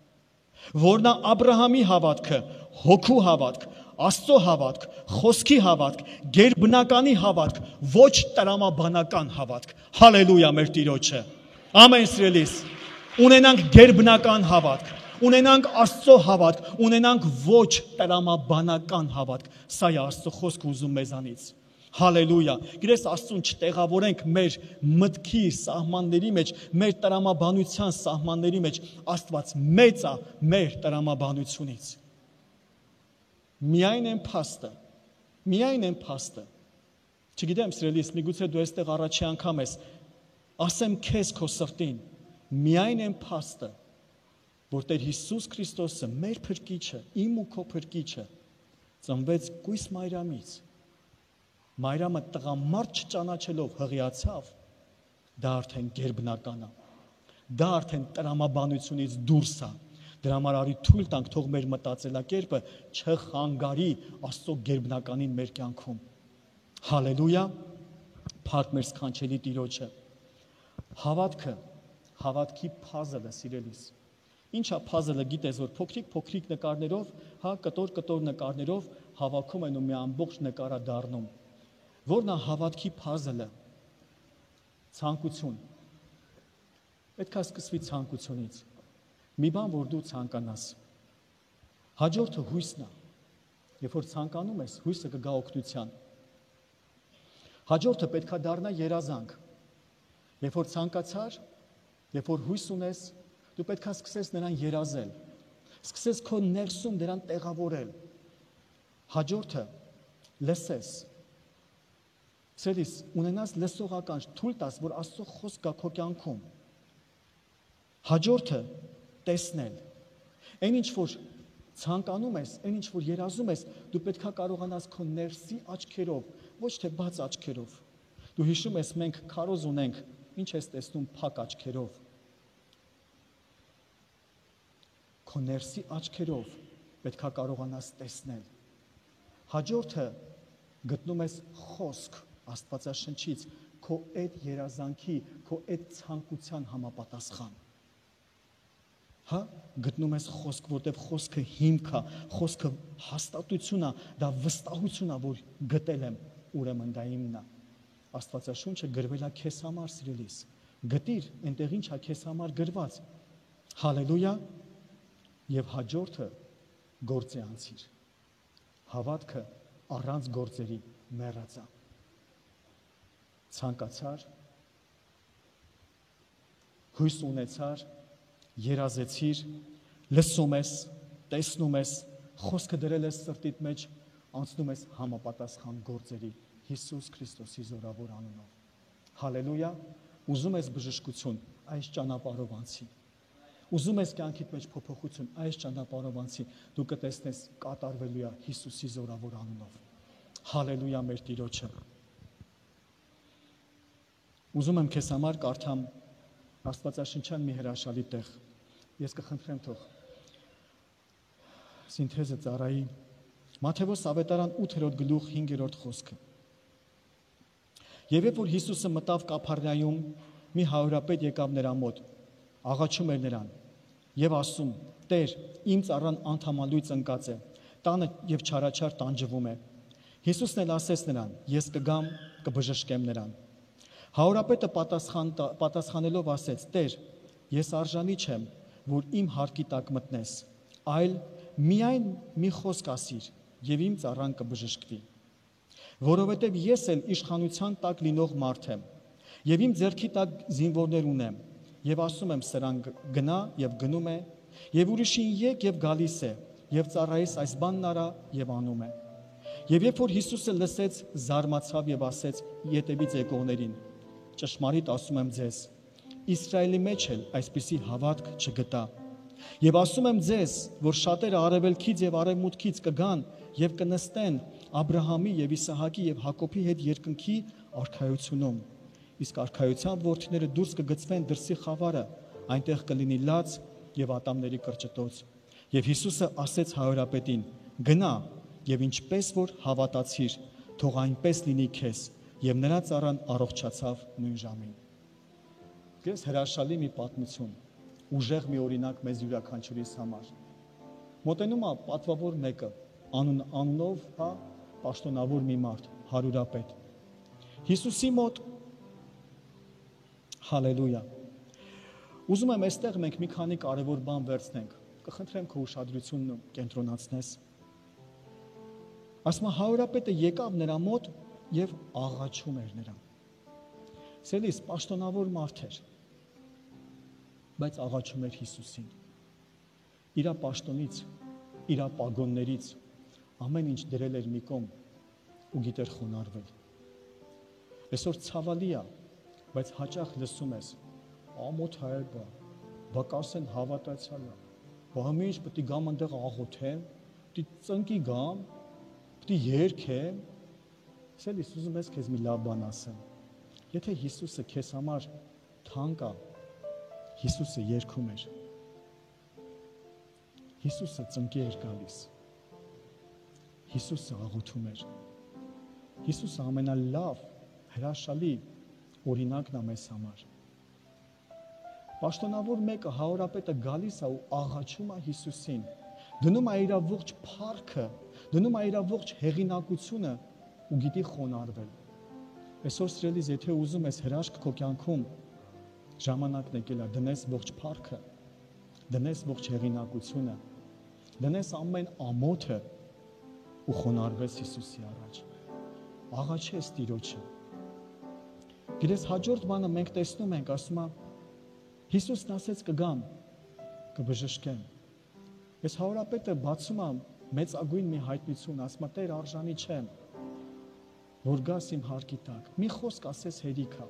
Որն է Աբրահամի հավատքը, հոգու հավատք, Աստծո հավատք, խոսքի հավատք, գերբնականի հավատք, ոչ տրամաբանական հավատք։ Հալելույա մեր Տիրոջը։ Ամեն սիրելիս։ Ունենանք գերբնական հավատք, ունենանք Աստծո հավատք, ունենանք ոչ տրամաբանական հավատք։ Սա է Աստծո խոսքը ուզում մեզանից։ Հալելույա։ Գիտես, Աստծուն չտեղավորենք մեր մտքի սահմանների մեջ, մեր տրամաբանության սահմանների մեջ, Աստված մեծ է մեր տրամաբանությունից։ Միայն են փաստը։ Չգիտեմ, սիրելիս, միգուցե դու այստեղ առաջի անգամ ես, ասեմ քեզ քո սրտին, միայն են փաստը, որ Տեր Հիսուս Քրիստոսը, մեր փրկիչը, իմ ու քո փրկիչը, ծնվեց կույս Մարիամից։ Մարիամը տղամարդ չճանաչելով հղիացավ, դա արդեն գերբնական է, դա արդեն տրամաբանությունից դուրս է։ Դրա համար արի թույլ տանք, թող մեր մտածելակերպը չխանգարի Աստծո գերբնականին մեր կյանքում։ Հալելույա, փառք մեր սքանչելի Տիրոջը։ Հավատքը, հավատքի փազլը, սիրելիս։ Ինչա փազլը, գիտես, որ փոքրիկ նկարներով, կտոր նկարներով հավաքում են ու մի ամբողջ նկար է դառնում։ Որն է հավատքի փազլը։ Ցանկություն։ Պետք է սկսվի ցանկությունից։ Մի բան, որ դու ցանկանաս։ Հաջորդը հույսն է։ Երբ որ ցանկանում ես, հույսը կգա օգնության։ Հաջորդը պետքա դառնա երազանք։ Երբ որ ցանկացար, երբ որ հույս ունես, դու պետքա սկսես նրան երազել։ Սկսես քո ներսում դրան տեղավորել։ Հաջորդը լսես։ Սիրելիս, ունենաս լսողական, թույլ տաս, որ Աստծո խոսք գա քո կյանքում։ Հաջորդը տեսնել։ Այն ինչ որ ցանկանում ես, այն ինչ որ երազում ես, դու պետքա կարողանաս քո ներսի աչքերով, ոչ թե բաց աչքերով։ Դու հիշում ես, մենք քարոզ ունենք, ինչ ես տեսնում փակ աչքերով։ Քո ներսի աչքերով պետքա կարողանաս տեսնել։ Հաջորդը գտնում ես խոսք Աստվածաշնչից, քո այդ երազանքի, քո այդ ցանկության համապատասխան։ Հա, գտնում ես խոսք, որտեղ խոսքը հիմք է, խոսքը հաստատություն է, դա վստահություն է, որ գտել եմ, ուրեմն դա իմն է։ Աստվածաշունչը գրվել է քեզ համար, սիրելիս։ Գտիր, այնտեղ ինչ է քեզ համար գրված։ Հալելույա։ Եվ հաջորդը գործի անցիր։ Հավատքը առանց գործերի մեռած է։ Ցանկացար, հույս ունեցար, երազեցիր, լսում ես, տեսնում ես, խոսքը դրել ես սրտիդ մեջ, անցնում ես համապատասխան գործերի Հիսուս Քրիստոսի զորավոր անունով։ Հալելույա, ուզում ես բժշկություն, այս ճանապարհով անցի։ Ուզում ես կյանքիդ մեջ փոփոխություն, այս ճանապարհով անցի, դու կտեսնես կատարվելու է Հիսուսի զորավոր անունով։ Հալելույա մեր Տիրոջը։ Ուզում եմ քեզ համար կարդամ Աստվածաշնչյան մի հրաշալի տեղ։ Ես կխնդրեմ թող սինթեզը ծառայի Մատթեոս ավետարան 8-րդ գլուխ 5-րդ խոսքը։ Եվ երբ որ Հիսուսը մտավ Կափառնայում, մի հարուրապետ եկավ նրա մոտ, աղաչում էր նրան եւ ասում. Տեր, իմ ծառան անդամալույց ընկած է, տանը եւ չարաչար տանջվում է։ Հիսուսն էլ ասեց նրան. Ես կգամ, կբժշկեմ նրան։ Հարուրապետը պատասխանելով ասեց. Տեր, ես արժանի չեմ, որ իմ հարկի տակ մտնես, այլ միայն մի խոսք ասիր, եւ իմ ծառան կբժշկվի։ Որովհետեւ ես էլ իշխանության տակ լինող մարդ եմ, եւ իմ ձեռքի տակ զինվորներ ունեմ, եւ ասում եմ սրան գնա եւ գնում է, եւ ուրիշին եկ եւ գալիս է, եւ ծառայիս այս բանն արա եւ անում է։ Եվ երբ որ Հիսուսը լսեց, զարմացավ եւ ասեց ետևից եկողներին. Ճշմարիտ ասում եմ ձեզ, Իսրայելի մեջ էլ այսպիսի հավատք չգտա։ Եվ ասում եմ ձեզ, որ շատերը արևելքից եւ արևմուտքից կգան եւ կնստեն Աբրահամի եւ Իսահակի եւ Հակոբի հետ երկնքի արքայությունում։ Իսկ արքայության որդիները դուրս կգցվեն դրսի խավարը, այնտեղ կլինի լաց եւ ատամների կրճտոց։ Եվ Հիսուսը ասեց հարուրապետին. գնա եւ ինչպես որ հավատացիր, թող այնպես լինի քեզ, եւ նրա ծառան առողջացավ նույն ժամին։ Ես հրաշալի մի պատմություն, ուժեղ մի օրինակ մեզ յուրաքանչյուրիս համար։ Մոտենում է պատվավոր մեկը, անունով, հա, պաշտոնավոր մի մարդ, հարուրապետ։ Հիսուսի մոտ Հալելույա։ Ուզում եմ այստեղ մենք մի քանի կարևոր բան վերցնենք։ Կխնդրեմ քո ուշադրությունն կենտրոնացնես։ Ասում է հարուրապետը եկավ նրա մոտ եւ աղաչում էր նրան։ Սելիս պաշտոնավոր մարդ էր, բայց աղաչում էր Հիսուսին։ Իրա պաշտոնից, իրա պագոններից ամեն ինչ դրել էր մի կողմ ու գիտեր խոնարհվել։ Այսօր ցավալի է, բայց հաճախ լսում ես. ամոթ հայր բա կասեն հավատացյալ է, բա ինչ պետք է գամ այնտեղ աղոթեմ, պետք է ծնկի գամ, պետք է երգեմ։ Սելիս ուզում ես քեզ մի լավ բան ասեմ։ Եթե Հիսուսը քեզ համար թանկ է, Հիսուսը երգում էր։ Հիսուսը ծնկի էր գալիս։ Հիսուսը աղոթում էր։ Հիսուսը ամենալավ, հրաշալի օրինակն է մեզ համար։ Պաշտոնավոր մեկը հարուրապետը գալիս է ու աղաչում է Հիսուսին, դնում է իր ողջ փառքը, դնում է իր ողջ հեղինակությունը ու գիտի խոնարհվել։ Այսօր սիրելիս, եթե ուզում ես հրաշք քո կյանքում, ժամանակն եկել է դնես ողջ փառքը, դնես ողջ հեղինակությունը, դնես ամեն ամոթը ու խոնարհվեց Հիսուսի առաջ։ Աղաչեց Տիրոջը։ Գիտես, հաջորդ բանը մենք տեսնում ենք, ասում է Հիսուսն ասեց կգամ, կբժշկեմ։ Ես Հարապետը բացում եմ մեծագույն մի հայտնություն, ասում է Տեր արժանի չեմ, որ գաս իմ հարկի տակ։ Մի խոսք ասես հերիքա։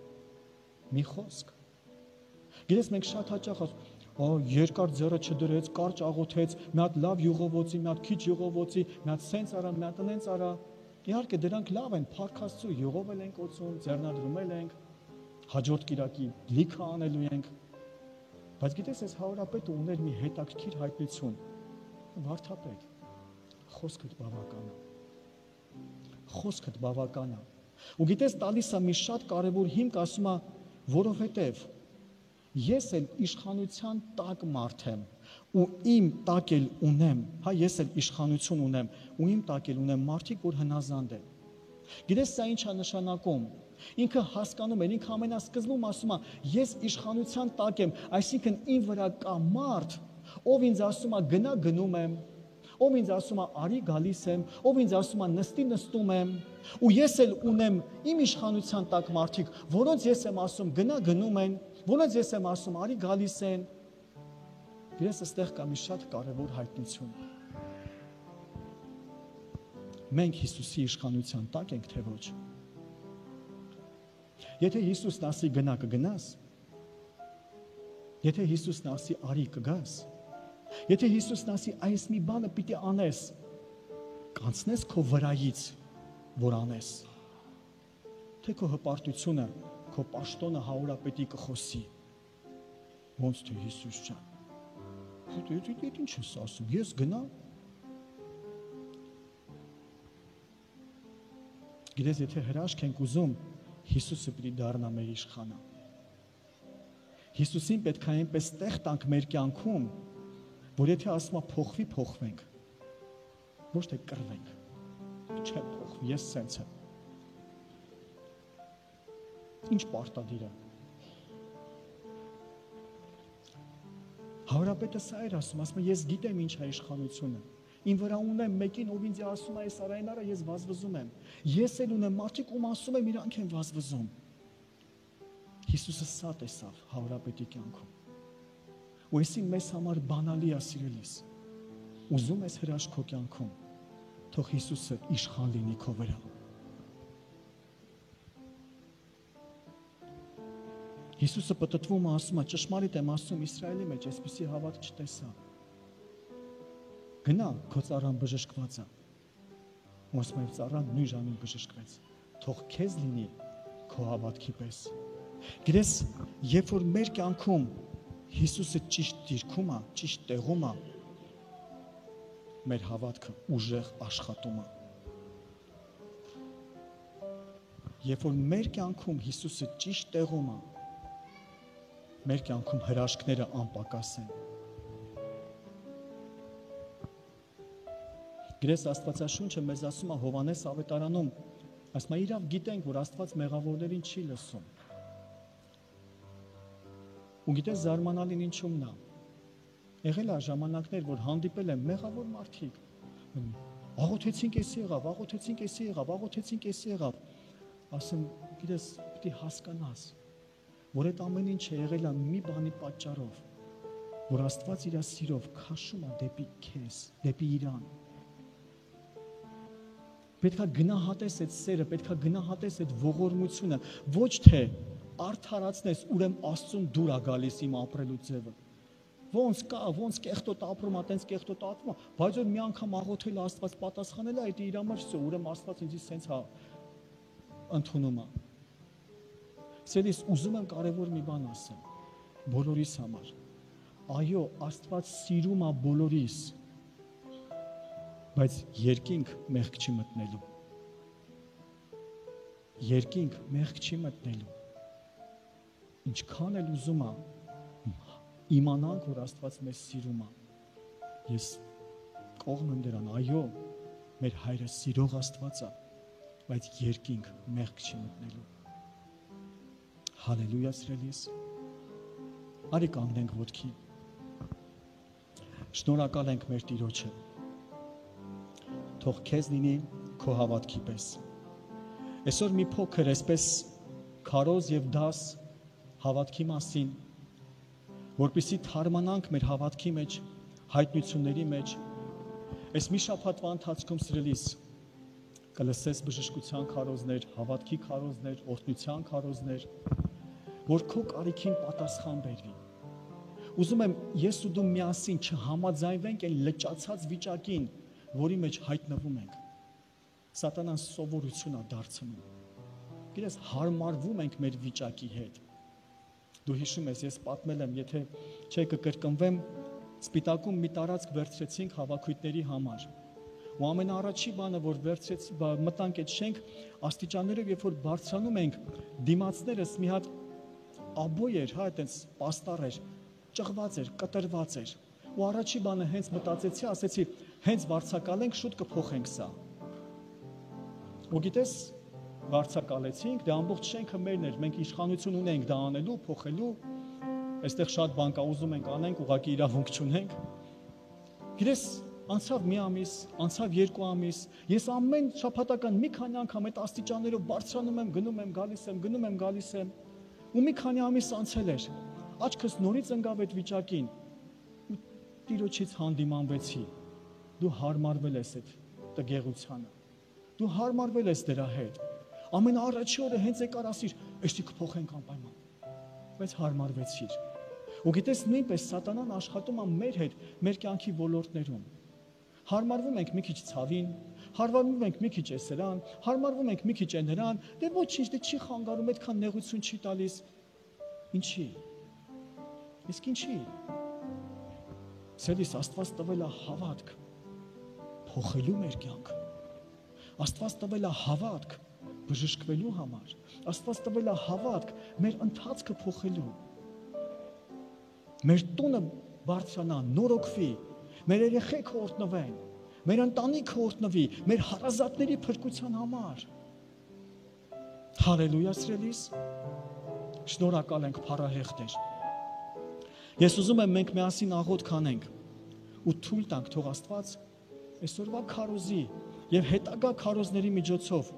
Մի խոսք։ Գիտես, մենք շատ հաճախ երկար ձեռը չդրեց, կարճ աղոթեց, մի հատ լավ յուղովոցի, մի հատ քիչ յուղովոցի, մի հատ սենց արա, մի հատ նենց արա։ Իհարկե դրանք լավ են, Փառք Աստծո, յուղով էլ ենք օծում, ձեռնադրում ենք, հաջորդ կիրակի լիքը անելու ենք։ Բայց գիտես, այս Հարապետը ուներ մի հետաքրքիր հայտնություն։ Վարդապետ, խոսքդ բավական է։ Խոսքդ բավական է։ Ու գիտես, տալիս է մի շատ կարևոր հիմք, ասում է, որովհետև ես էլ իշխանության տակ մարդ եմ ու իմ տակ էլ ունեմ, հա, ես էլ իշխանություն ունեմ ու իմ տակ էլ ունեմ մարդիկ, որ հնազանդ են։ Գիտես, սա ինչ է նշանակում։ Ինքը հասկանում է, ինքը ամենասկզբում ասում է, ես իշխանության տակ եմ, այսինքն իմ վրա կա մարդ, ով ինձ ասում է գնա գնում եմ, ով ինձ ասում է արի գալիս եմ, ով ինձ ասում է նստի նստում եմ, ու ես էլ ունեմ իմ իշխանության տակ մարդիկ, որոնց ես եմ ասում գնա գնում են, որոնց ես եմ ասում արի գալիս են։ Ես այստեղ կա մի շատ կարևոր հայտնություն։ Մենք Հիսուսի իշխանության տակ ենք, թե ոչ։ Եթե Հիսուսն ասի գնա կգնաս, եթե Հիսուսն ասի արի կգաս, եթե Հիսուսն ասի այս մի բանը պիտի անես, կանցնես քո վրայից, որ անես, թե քո հպարտությունը, քո պաշտոնը Հարապետի կխոսի, ոնց թե Հիսուս ջան, դու ինչ ես ասում, ես գնամ։ Գիտես, եթե հրաշք ենք ուզում, Հիսուսը պիտի դառնա մեր իշխանը։ Հիսուսին պետք է այնպես տեղ տանք մեր կյանքում, որ եթե ասում է փոխվի, փոխվենք, ոչ թե կռվենք, չեմ փոխվի, ես սենց եմ։ Ինչ պարտադիր է։ Հարապետը սա էր ասում է, ես գիտեմ ինչ է իշխանությունը, իմ վրա ունեմ մեկին, ով ինձ ասում է այս արային արա, ես վազվզում եմ, ես էլ ունեմ մարդիկ, ում ասում եմ իրանք են վազվզում։ Հիսուսը սա տեսավ Հարապետի կյանքում։ Ու այսին մեզ համար բանալի է սիրելիս, ուզում ես հրաշք քո կյանքում, թող Հիսուսը իշխան լինի քո վրա։ Հիսուսը պտտվում է, ասում է, ճշմարիտ եմ ասում, Իսրայելի մեջ այսպիսի հավատք չտեսա։ Գնա, քո ծառան բժշկված է։ Ու ասում է, ծառան նույն ժամին բժշկվեց։ Թող քեզ լինի քո հավատքի պես։ Գիտես, երբ որ մեր կյանքում Հիսուսը ճիշտ դիրքում է, ճիշտ տեղում է, մեր հավատքը ուժեղ աշխատում է։ Երբ որ մեր կյանքում Հիսուսը ճիշտ տեղում է, մեր կյանքում հրաշքները անպակաս են։ Գրես Աստվածաշունչը մեզ ասում է Հովհաննես ավետարանում, ասում է իրավ գիտենք, որ Աստված մեղավորներին չի լսում։ Ու գիտես զարմանալին ինչումն է։ Եղել է ժամանակներ, որ հանդիպել են մեղավոր մարդիկ։ Աղոթեցինք էսի եղավ, աղոթեցինք էսի եղավ, աղոթեցինք էսի եղավ։ Ասում, գիտես, պիտի հասկանաս, որ այդ ամեն ինչը եղել է մի բանի պատճառով, որ Աստված իր սիրով քաշում է դեպի քեզ, դեպի իրան։ Պետք է գնահատես այդ սերը, պետք է գնահատես այդ ողորմությունը, ոչ թե արդարացնես, ուրեմն Աստծուն դուր է գալիս իմ ապրելու ձևը։ Ոնց կա, ոնց կեղտոտ ապրում, այտենց կեղտոտ ապրում, բայց որ մի անգամ աղոթել է Աստված պատասխանել է, այդ իր համար վсё, ուրեմն Աստված ինձ սենց հա ընդունում է։ Սերիս ուզում եմ կարևոր մի բան ասեմ, բոլորիս համար։ Այո, Աստված սիրում է բոլորիս, բայց երկինք մեղք չի մտնելու։ Երկինք մեղք չի մտնելու։ Ինչքան էլ ուզում է իմանանք, որ Աստված մեզ սիրում է։ Ես կողմ եմ դրան, այո, մեր հայրը սիրող Աստված է, բայց երկինք մեղք չի մտնելու։ Հալելույա սիրելիս։ Արի կանգնենք ոտքի։ Շնորհակալ ենք մեր Տիրոջը։ թող քեզ լինի քո հավատքի պես։ Այսօր մի փոքր այսպես քարոզ եւ դաս հավատքի մասին, որպեսզի թարմանանք մեր հավատքի մեջ, հայտնությունների մեջ։ Այս մի շաբաթվա ընթացքում սիրելիս կլսես բժշկության քարոզներ, հավատքի քարոզներ, օրհնության քարոզներ, որ քո կարիքին պատասխան բերվի։ Ուզում եմ ես ու դու միասին չհամաձայնվենք այն լճացած վիճակին, որի մեջ հայտնվում ենք։ Սատանան սովորություն է դարձնում։ Գիտես, հարմարվում ենք մեր վիճակի հետ։ Դու հիշում ես, ես պատմել եմ, եթե չէ կկրկնվեմ, Սպիտակում մի տարածք վերցրեցինք հավաքույտների համար։ Ու ամենաառաջի բանը, որ մտանք այդ շենք, աստիճաններով, երբ որ բարձրանում ենք, դիմացներս մի հատ աբոյ էր, հա, այտենց պաստառ էր, ճղված էր, կտրված էր։ Ու առաջի բանը հենց մտածեցի, ասեցի, հենց վարձակալենք, շուտ կփոխենք սա։ Ու գիտես, վարձակալեցինք, դե ամբողջ շենքը մերն էր, մենք իշխանություն ունենք դա անելու, փոխելու, այստեղ շատ բան կա, ուզում ենք անենք, ուղղակի իրավունք չունենք։ Գիտես, անցավ մի ամիս, անցավ 2 ամիս, ես ամեն շաբաթական մի քանի անգամ այդ աստիճաններով բարձրանում եմ, գնում եմ, գալիս եմ, գնում եմ, գալիս եմ, ու մի քանի ամիս անցել էր։ Աչքս նորից ընկավ այդ վիճակին ու Տիրոջից հանդիմանվեցի։ Դու հարմարվել ես այդ տգեղությանը։ Դու հարմարվել ես դրա հետ։ Ամենաառաջի օրը հենց եկար ասիր, «Էստի կփոխենք անպայման»։ Բայց հարմարվեցիր։ Ու գիտես, նույնպես սատանան աշխատում է մեր հետ, մեր կյանքի ոլորտներում։ Հարմարվում ենք մի քիչ ցավին, հարմարվում ենք մի քիչ էսերան, հարմարվում ենք մի քիչ էներան, դե ոչինչ, դե չի խանգարում, այդքան նեղություն չի տալիս։ Ինչի։ Իսկ ինչի։ Սերիս Աստված տվել է հավատք փոխելու մեր կյանքը։ Աստված տվել է հավատք բժշկվելու համար։ Աստված տվել է հավատք մեր ընթացքը փոխելու։ Մեր տունը բարձրանա, նորոգվի, մեր երեխեքը օրհնվեն, մեր ընտանիքը օրհնվի, մեր հարազատների փրկության համար։ Հալելույա, սիրելիս։ Շնորհակալ ենք փառահեղ Տեր։ Ես ուզում եմ մենք միասին աղոթք անենք ու թույլ տանք, թող Աստված այսօրվա քարոզի եւ հետագա քարոզների միջոցով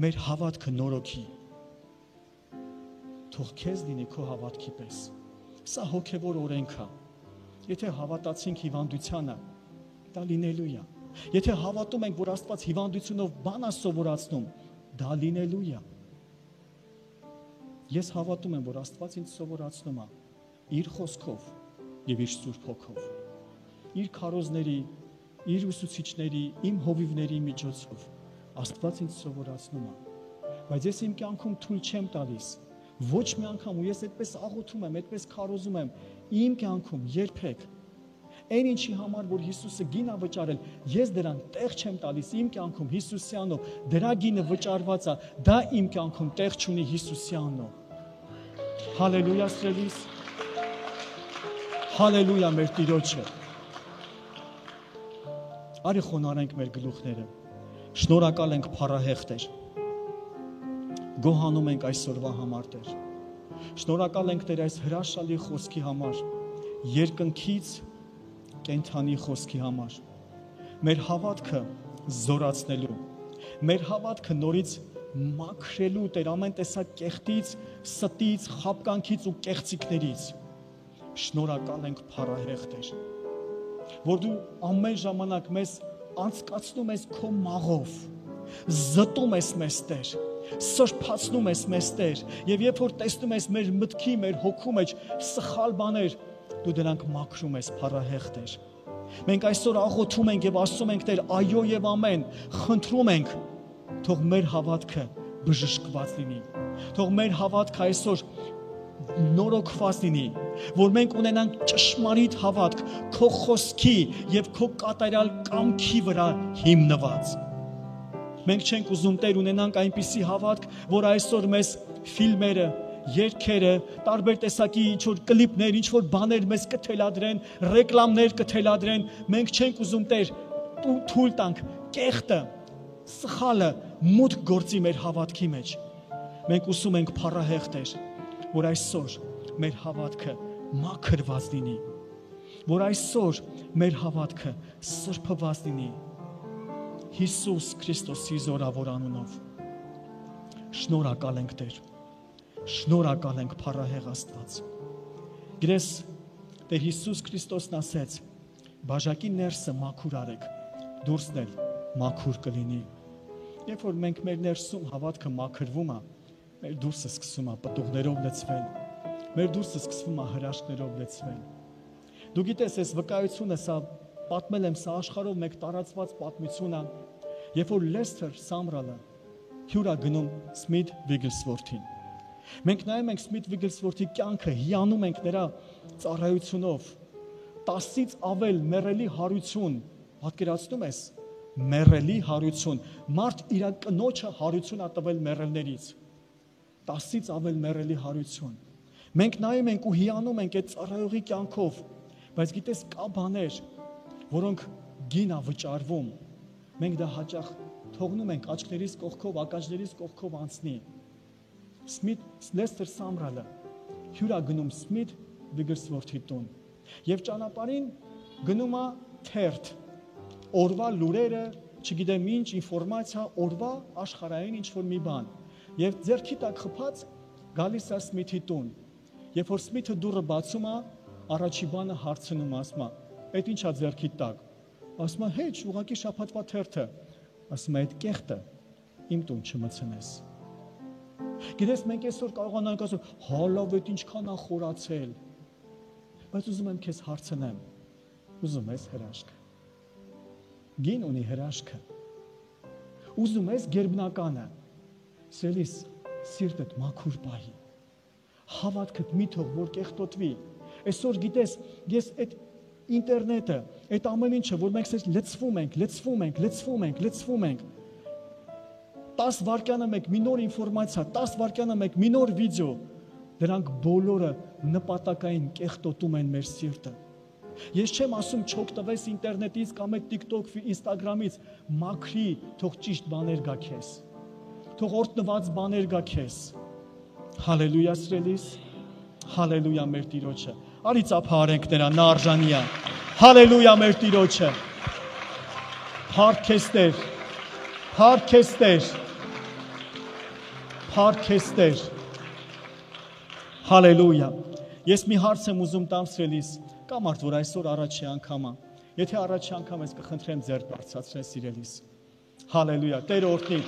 մեր հավատքը նորոգի։ Թող քեզ լինի քո հավատքի պես։ Սա հոգևոր օրենք է։ Եթե հավատացինք հիվանդությանը, դա լինելու է։ Եթե հավատում ենք, որ Աստված հիվանդությունով բան է սովորացնում, դա լինելու է։ Ես հավատում եմ, որ Աստված ինձ սովորացնում է իր խոսքով եւ իր Սուրբ Հոգով, իր քարոզների, իր ուսուցիչների, իմ հովիվների միջոցով Աստված ինձ սովորացնում է, բայց ես իմ կյանքում թույլ չեմ տալիս, ոչ մի անգամ, ու ես այդպես աղոթում եմ, այդպես քարոզում եմ, իմ կյանքում երբեք այն ինչի համար, որ Հիսուսը գին է վճարել, ես դրան տեղ չեմ տալիս իմ կյանքում Հիսուսի անունով, դրա գինը վճարված է, դա իմ կյանքում տեղ չունի Հիսուսի անունով։ Հալելույա, սիրելիս։ Հալելույա մեր Տիրոջը։ Արի խոնարհենք մեր գլուխները։ Շնորհակալ ենք փառահեղ Տեր։ Գոհանում ենք այսօրվա համար Տեր։ Շնորհակալ ենք Տեր այս հրաշալի խոսքի համար, երկնքից կենթանի խոսքի համար։ Մեր հավատքը զորացնելու, մեր հավատքը նորից մաքրելու Տեր ամեն տեսակ կեղտից, ստից, խաբկանքից ու կեղծիքներից։ Շնորհակալ ենք փառահեղ Տեր, որ դու ամեն ժամանակ մեզ անցկացնում ես քո մաղով, զտում ես մեզ Տեր, սրբացնում ես մեզ Տեր, եւ երբ որ տեսնում ես մեր մտքի, մեր հոգու մեջ սխալ բաներ, դու դրանք մաքրում ես փառահեղ Տեր։ Մենք այսօր աղոթում ենք եւ ասում ենք Տեր, այո եւ ամեն, խնդրում ենք, թող մեր հավատքը բժշկված լինի, թող մեր հավատքը այսօր նորոգված լինի, որ մենք ունենանք ճշմարիտ հավատք քո խոսքի եւ քո կատարյալ կամքի վրա հիմնված։ Մենք չենք ուզում Տեր ունենանք այնպիսի հավատք, որ այսօր մեզ ֆիլմերը, երգերը, տարբեր տեսակի ինչ-որ կլիպներ, ինչ-որ բաներ մեզ կթելադրեն, ռեկլամներ կթելադրեն, մենք չենք ուզում Տեր թույլ տանք կեղտը, սխալը մուտք գործի մեր հավատքի մեջ։ Մենք ուզում ենք փառահեղ Տեր, որ այսօր մեր հավատքը մաքրված լինի, որ այսօր մեր հավատքը սրբված լինի, Հիսուս Քրիստոսի զորավոր անունով։ Շնորհակալ ենք Տեր։ Շնորհակալ ենք փառահեղ Աստված։ Գրես Տեր Հիսուս Քրիստոսն ասեց. բաժակի ներսը մաքուր արեք, դուրսն էլ մաքուր կլինի։ Երբ որ մենք մեր ներսում հավատքը մաքրվում է, մեր դուրսը սկսում է պտուղներով լցվել, մեր դուրսը սկսվում է հրաշքներով լցվել։ Դու գիտես, այս վկայությունը սա պատմել եմ, սա աշխարհով մեկ տարածված պատմություն է, երբ որ Լեսթեր Սամրալը հյուր է գնում Սմիթ Վիգլսվորթին։ Մենք նայում ենք Սմիթ Վիգլսվորթի կյանքը, հիանում ենք նրա ծառայությունով, 10-ից ավել մեռելի հարություն, պատկերացնում ես, մեռելի հարություն, մարդ իր կնոջը հարություն է տվել մեռելներից, 10-ից ավել մեռելի հարություն։ Մենք նայում ենք ու հիանում ենք այդ ծառայողի կյանքով, բայց գիտես կա բաներ, որոնք գին է վճարվում, մենք դա հաճախ թողնում ենք աչքներիս կողքով, ականջներիս կողքով անցնի։ Լեսթեր Սամրալը հյուր է գնում Սմիթ Վիգլսվորթի տուն եւ ճանապարհին գնում է թերթ, օրվա լուրերը, չգիտեմ ինչ ինֆորմացիա, օրվա աշխարհային ինչ-որ մի բան։ Եվ ձեռքի տակ խփած գալիս է Սմիթի տուն։ Երբ որ Սմիթը դուռը բացում է, առաջի բանը հարցնում ասում է. «Այդ ի՞նչ է ձեռքի տակ»։ Ասում է. «Հեչ, ուղղակի շաբաթվա թերթը»։ Ասում է. «Այդ կեղտը իմ տուն չմցնես»։ Գիտես, մենք այսօր կարողանանք ասել. «Հալավ, այդ ինչքան է խորացել»։ Բայց ուզում եմ քեզ հարցնեմ. ուզում ես հրաշք։ Գին ունի հրաշքը։ Ուզում ես գերբնականը։ Սիրելիս, սիրտդ մաքուր պահի։ Հավատքդ մի թող որ կեղտոտվի։ Այսօր գիտես, ես այդ ինտերնետը, այդ ամեն ինչը, որ մենք լցվում ենք, 10 վայրկյանը մեկ մի նոր ինֆորմացիա, 10 վայրկյանը մեկ մի նոր վիդեո, դրանք բոլորը նպատակային կեղտոտում են մեր սիրտը։ Ես չեմ ասում չօգտվես ինտերնետից կամ այդ TikTok, Instagram-ից, մաքրի, թող ճիշտ բաներ գա քեզ։ Թող օրտնված բաներ գա քեզ։ Հալելույա սիրելիս, հալելույա մեր Տիրոջը։ Արի ծափարենք նրան, նա արժանի է։ Հալելույա մեր Տիրոջը։ Փառք քեզ Տեր։ Փառք քեզ Տեր։ Փառք քեզ Տեր։ Հալելույա։ Ես մի հարց եմ ուզում տամ սիրելիս, կա մարդ, որ այսօր առաջի անգամ է։ Եթե առաջի անգամ ես կխնդրեմ ձեռք բարձրացրես սիրելիս։ Հալելույա։ Տեր օրհնի։